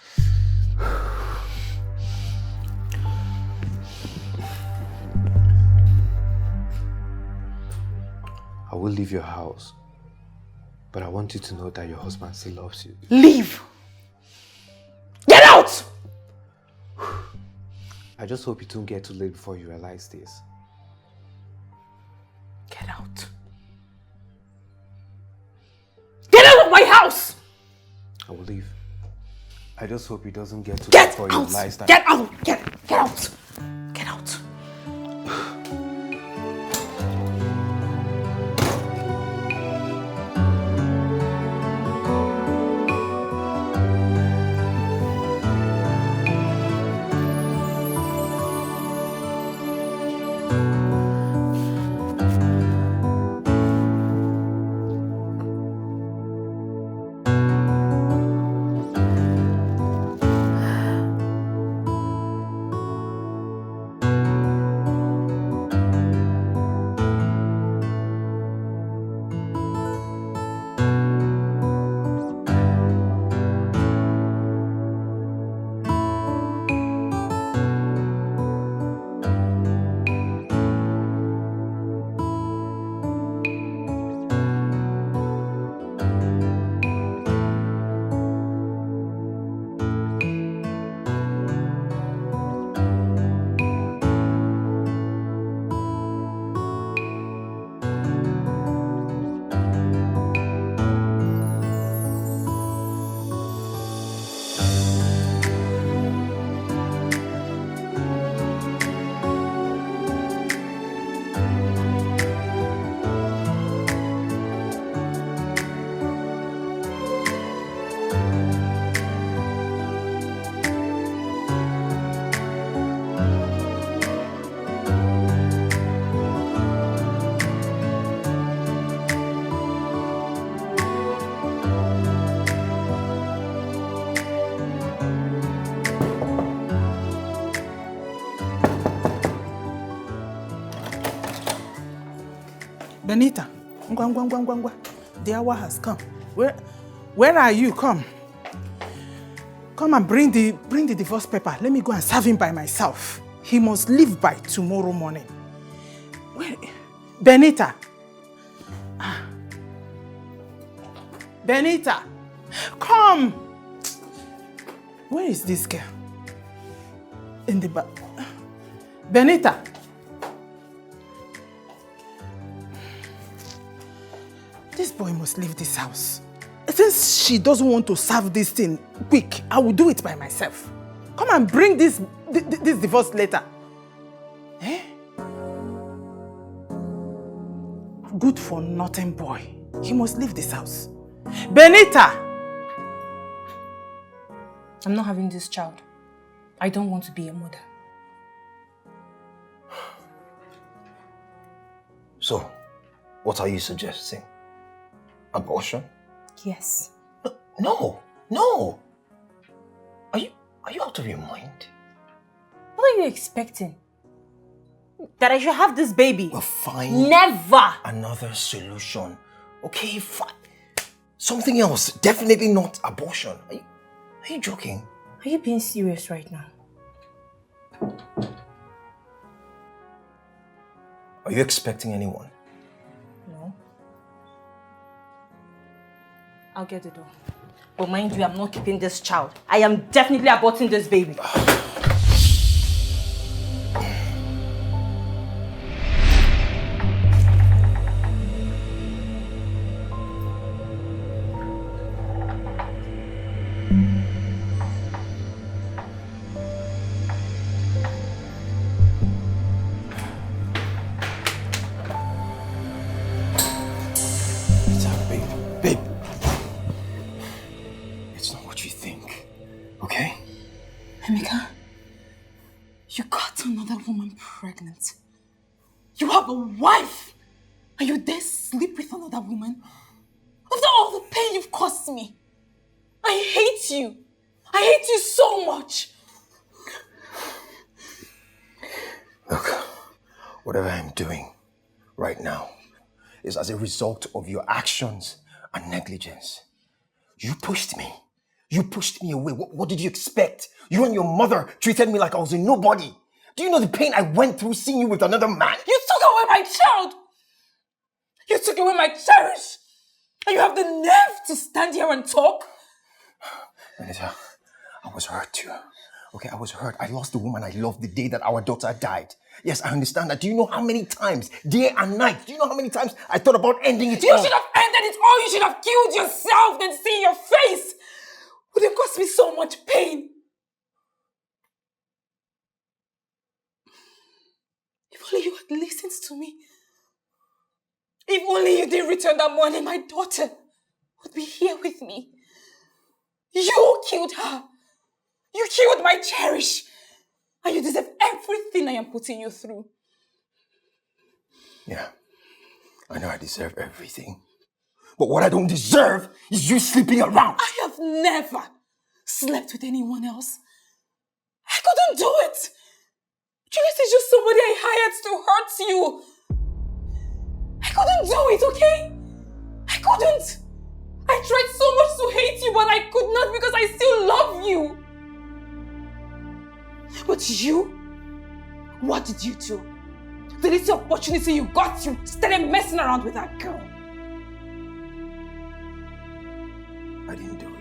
I will leave your house. But I want you to know that your husband still loves you. Leave! Get out! I just hope it won't get too late before you realize this. Get out. Get out of my house! I will leave. I just hope it doesn't get too late Get before you out! realize that... Get out! Get out! Get out! Benita, ngwa. The hour has come. Where are you? Come and bring the divorce paper. Let me go and serve him by myself. He must leave by tomorrow morning. Benita. Benita, come. Where is this girl? In the back. Benita. This boy must leave this house. Since she doesn't want to serve this thing quick, I will do it by myself. Come and bring this divorce letter. Eh? Good for nothing boy. He must leave this house. Benita! I'm not having this child. I don't want to be a mother. So, what are you suggesting? Abortion? Yes. No. Are you out of your mind? What are you expecting? That I should have this baby? We'll find Never! another solution. Okay, fine. Something else. Definitely not abortion. Are you joking? Are you being serious right now? Are you expecting anyone? No. I'll get the door. But mind you, I'm not keeping this child. I am definitely aborting this baby. Babe. It's not what you think, okay? Emeka, you got another woman pregnant. You have a wife, and you dare sleep with another woman? After all the pain you've caused me, I hate you. I hate you so much. Look, whatever I'm doing right now is as a result of your actions and negligence. You pushed me. You pushed me away. What did you expect? You and your mother treated me like I was a nobody. Do you know the pain I went through seeing you with another man? You took away my child. You took away my cherish. And you have the nerve to stand here and talk? Anita, I was hurt too. Okay, I was hurt. I lost the woman I loved the day that our daughter died. Yes, I understand that. Do you know how many times, day and night, do you know how many times I thought about ending it all? You should have ended it all. You should have killed yourself than see your face. Would have caused me so much pain. If only you had listened to me. If only you didn't return that money, my daughter would be here with me. You killed her. You killed my cherish. And you deserve everything I am putting you through. Yeah, I know I deserve everything. But what I don't deserve is you sleeping around. I have never slept with anyone else. I couldn't do it. Julius is just somebody I hired to hurt you. I couldn't do it, okay? I couldn't. I tried so much to hate you, but I could not because I still love you. But you, what did you do? The little opportunity you got, you started messing around with that girl. I didn't do it.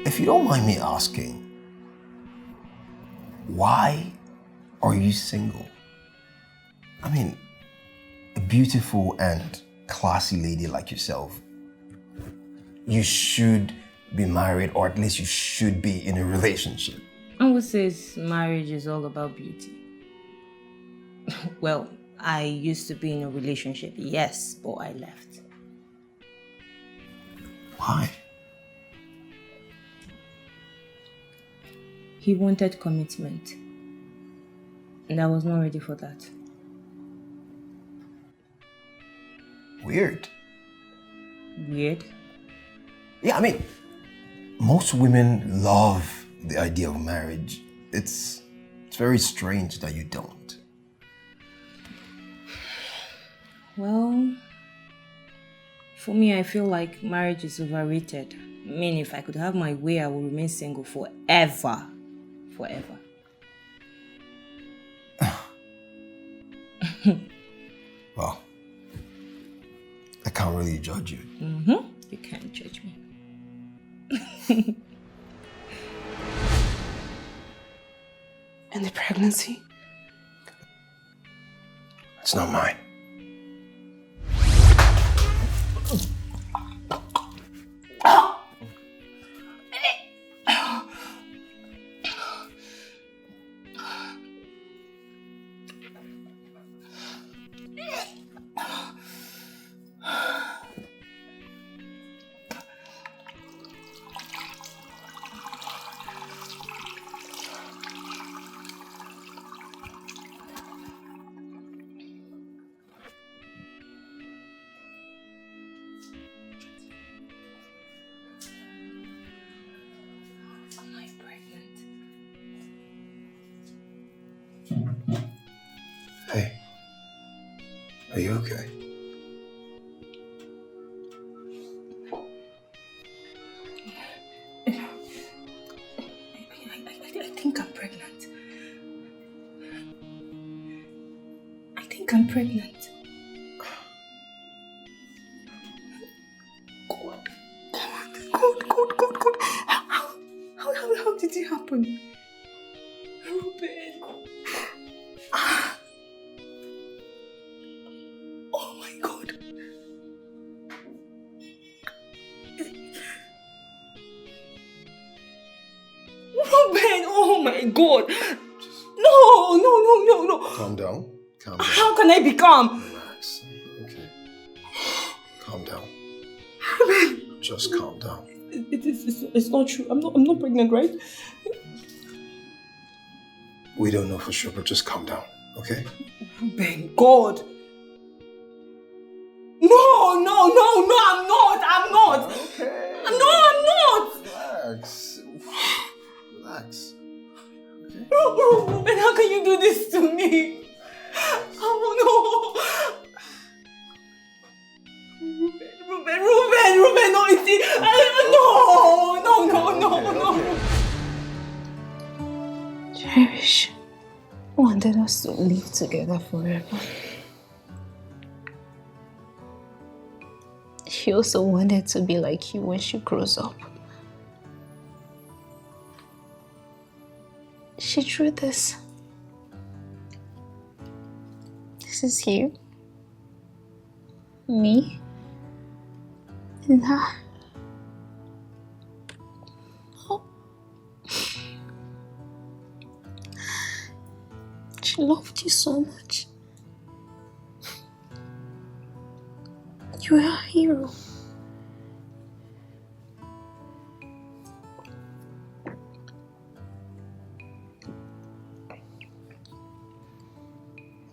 if you don't mind me asking, why are you single? I mean, a beautiful and classy lady like yourself, you should be married, or at least you should be in a relationship. Who says marriage is all about beauty? Well, I used to be in a relationship, yes, but I left. Why? He wanted commitment, and I was not ready for that. Weird. Weird? Yeah, I mean, most women love the idea of marriage. It's very strange that you don't. Well, for me, I feel like marriage is overrated. I mean, if I could have my way, I would remain single forever. Forever. Well, I can't really judge you. You can't judge me. And the pregnancy? It's not mine. Hey, are you okay? I think I'm pregnant. I think I'm pregnant. God. How did it happen? Ruben. Oh my God. Ruben, oh my God. No. Calm down. How can I be calm? Relax. Okay. Calm down. Ruben. Just calm down. It's not true. I'm not pregnant, right? We don't know for sure, but just calm down, okay? Ruben, God. No, I'm not. Okay. No, I'm not. Relax. Relax. Okay. Ruben, how can you do this to me? Oh no. Ruben, no, it's no. Cherish wanted us to live together forever. She also wanted to be like you when she grows up. She drew this. This is you, me, and her. Oh. She loved you so much. You are a hero.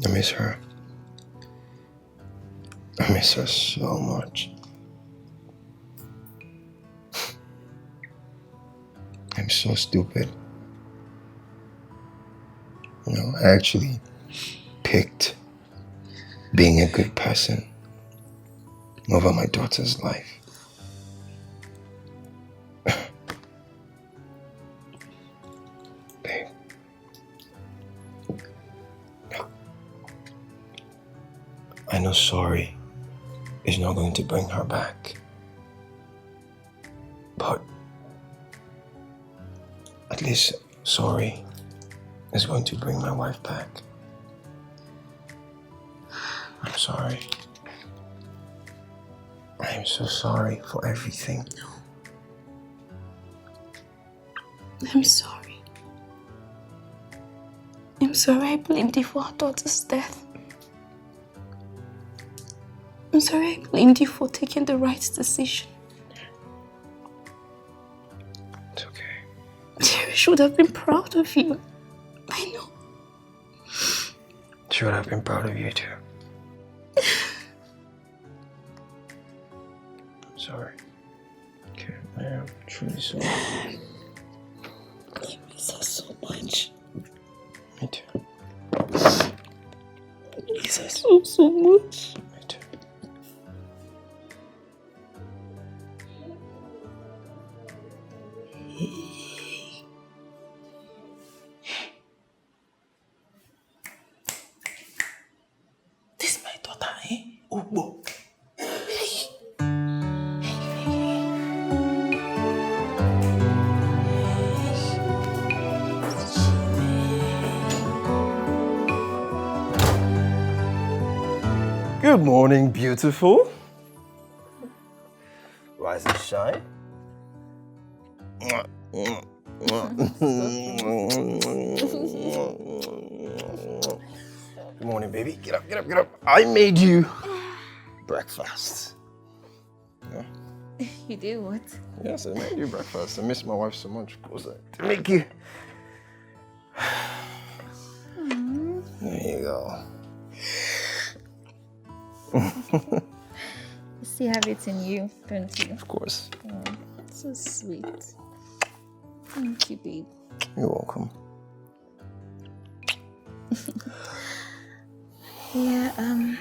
I miss her. I miss her so much. I'm so stupid. You know, I actually picked being a good person over my daughter's life. Babe. I know sorry is not going to bring her back. But At least sorry is going to bring my wife back. I'm sorry. I am so sorry for everything. No. I'm sorry. I'm sorry I blamed you for our daughter's death. I'm sorry I blamed you for taking the right decision. It's okay. Jerry should have been proud of you. I know. She would have been proud of you too. I'm sorry. Okay, I am truly sorry. I miss her so much. Me too. I miss her so much. Me too. This is my daughter, eh? Ugbo. Good morning, beautiful. Rise and shine. Good morning, baby. Get up, get up, get up. I made you breakfast. Yeah. You did what? Yes, I made you breakfast. I miss my wife so much, of course. To make you. There you go. You still have it in you, don't you? Of course. Oh, so sweet. Thank you, babe. You're welcome. Yeah,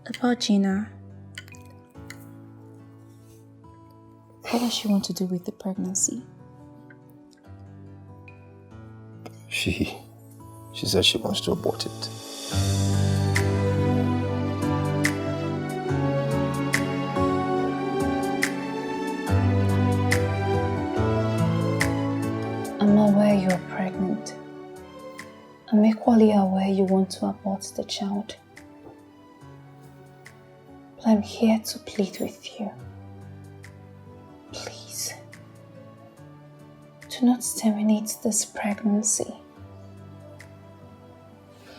about Gina. What does she want to do with the pregnancy? She said she wants to abort it. I'm aware you're pregnant. I'm equally aware you want to abort the child. But I'm here to plead with you. Please, do not terminate this pregnancy.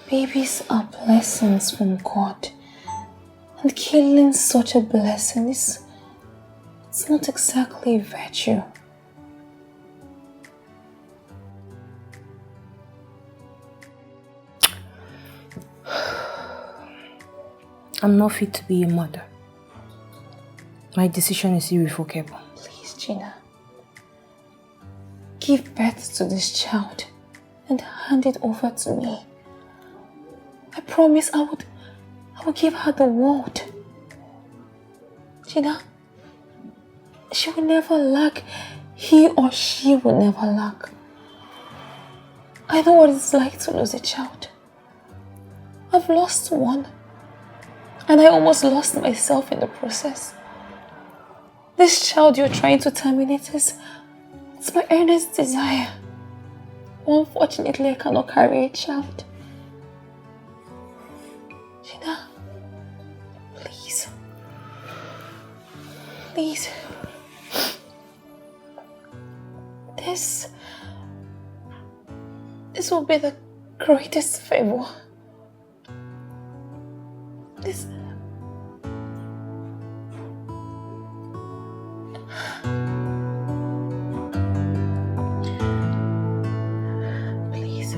Babies are blessings from God. And killing such a blessing it's not exactly a virtue. I'm not fit to be a mother. My decision is irrevocable. Please, Gina. Give birth to this child and hand it over to me. I promise I will give her the world. Gina, she will never lack. He or she will never lack. I know what it's like to lose a child. I've lost one. And I almost lost myself in the process. This child you're trying to terminate it's my earnest desire. Unfortunately, I cannot carry a child. Gina, please. Please. This will be the greatest favor. This... Please.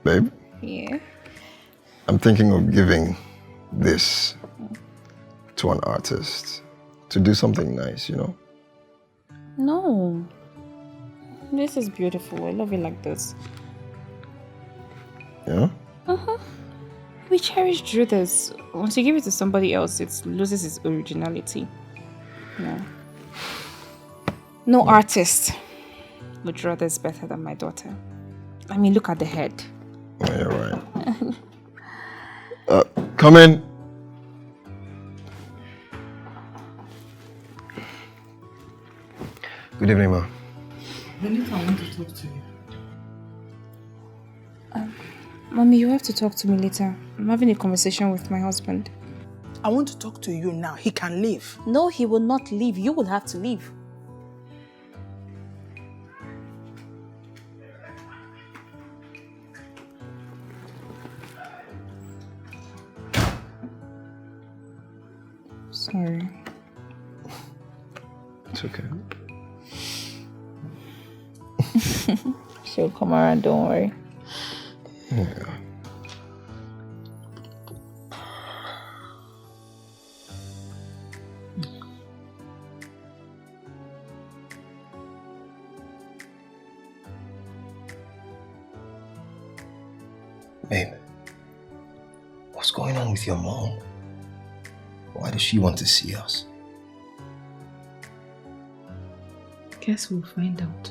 Babe? Yeah? I'm thinking of giving this to an artist to do something nice, you know? No. This is beautiful. I love it like this. Yeah? Uh-huh. We cherish this. Once you give it to somebody else, it loses its originality. No. No artist would draw this better than my daughter. I mean, look at the head. Oh, you're right. Come in. Good evening, ma. Benita, I want to talk to you. Mommy, you have to talk to me later. I'm having a conversation with my husband. I want to talk to you now. He can leave. No, he will not leave. You will have to leave. Sorry. It's okay. She'll come around, don't worry. Yeah. Babe, what's going on with your mom? Why does she want to see us? Guess we'll find out.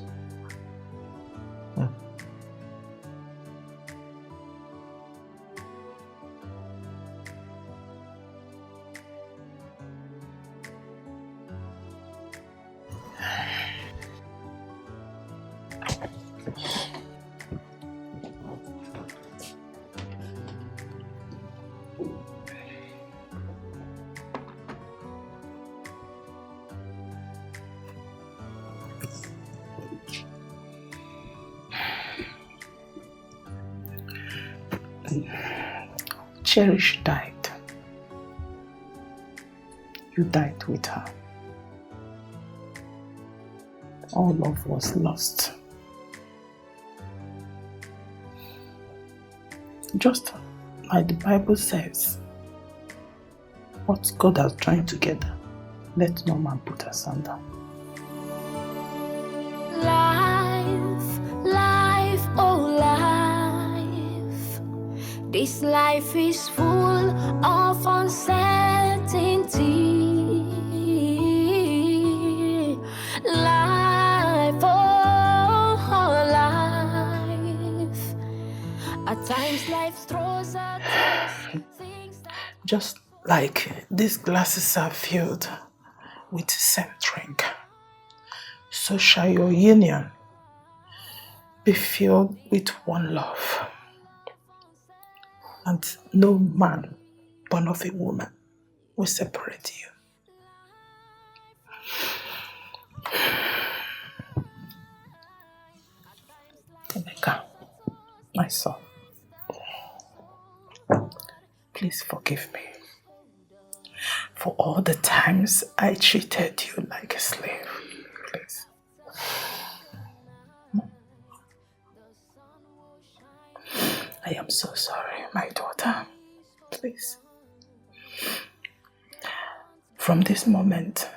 Cherish died. You died with her. All love was lost. Just like the Bible says, what God has joined together, let no man put asunder. Life, life, oh life. This life is full of uncertainty. Life, oh life. At times life throws at us things that... Just like these glasses are filled with the same drink, so shall your union be filled with one love. And no man born of a woman will separate you. Emeka, my son, please forgive me for all the times I treated you like a slave. Please. I am so sorry, my daughter. Please. From this moment,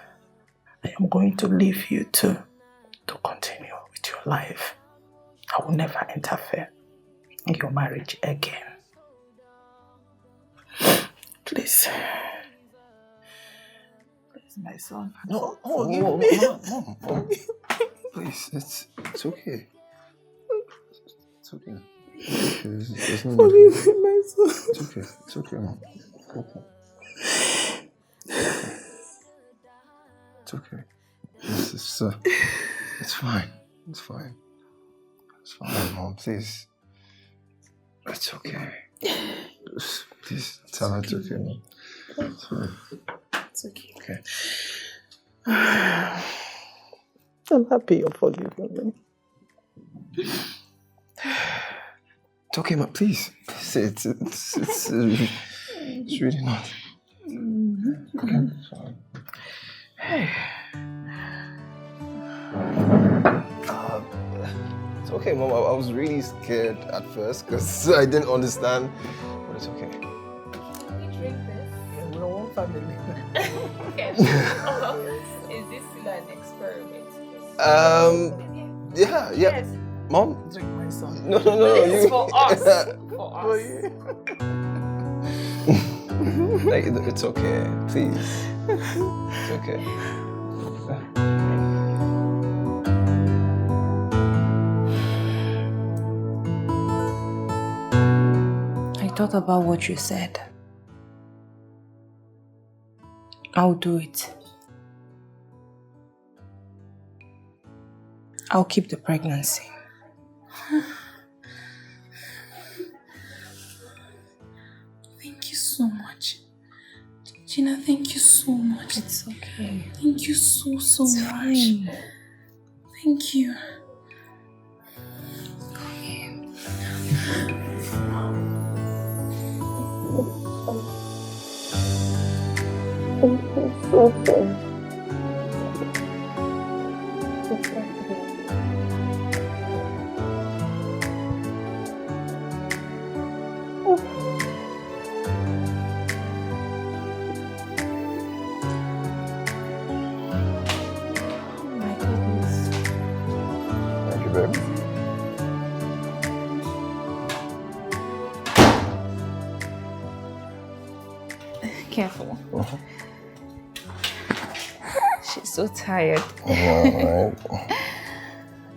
I am going to leave you to continue with your life. I will never interfere in your marriage again. Please. Please, my son. No, forgive me. Mom. Please, it's okay. It's okay. There's no Forgive me, my son. It's okay, Mom. It's okay. It's fine. It's fine. It's fine, Mom. Please. It's okay. Please tell her it's okay, Mom. It's fine. It's okay. Okay. I'm happy you're forgiving me. It's okay, Mom. Please. It's really not. Okay. Sorry. Hey. It's okay. okay, Mom. I was really scared at first because I didn't understand, but it's okay. Can we drink this? Yeah, we're one family. Is this still an experiment? Yeah. Yes. Mom? Drink my son. No. This is for us. For us. It's okay, please. It's okay. I thought about what you said. I'll do it. I'll keep the pregnancy. Thank you so much. Gina, thank you so much. It's okay. Thank you so much. Fine. Thank you. Thank you, baby. Careful. She's so tired. Right.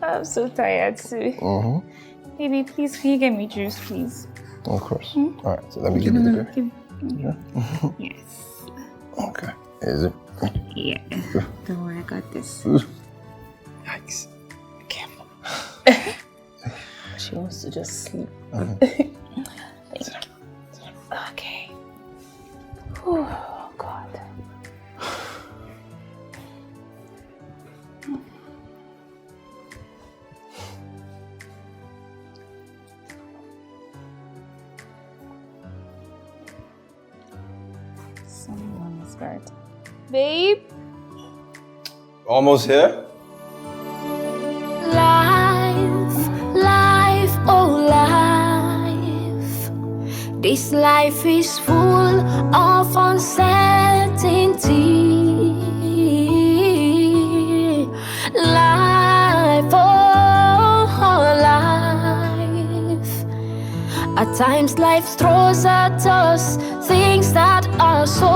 I'm so tired too. Baby, please, can you get me juice, please? Of course. All right, so let me give you the drink. Yeah. Yes. Okay. Is it? Yeah. Don't worry, I got this. Yikes. Careful. She wants to just sleep. Okay. Oh, God. Someone is hurt. Babe? Almost here? Life, oh life. This life is full of uncertainty. Life, oh life. At times life throws at us things that are so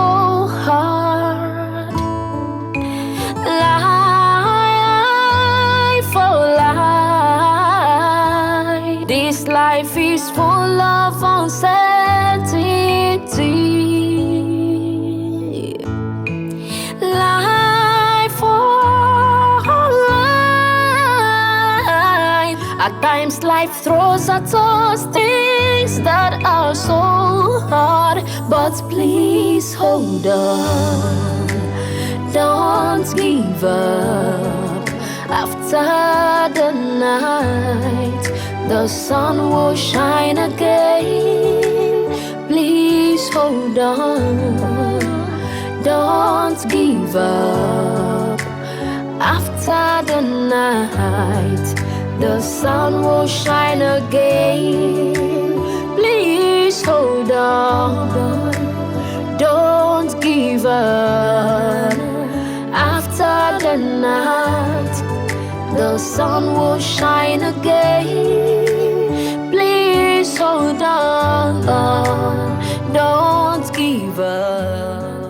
hard. Life, oh life. This life is full of uncertainty. Life, oh life. At times life throws at us things that are so hard, but please hold on. Don't give up. After the night, the sun will shine again. Please hold on. Don't give up. After the night, the sun will shine again. Please hold on. Don't give up. After the night, the sun will shine again. Please hold on. Don't give up.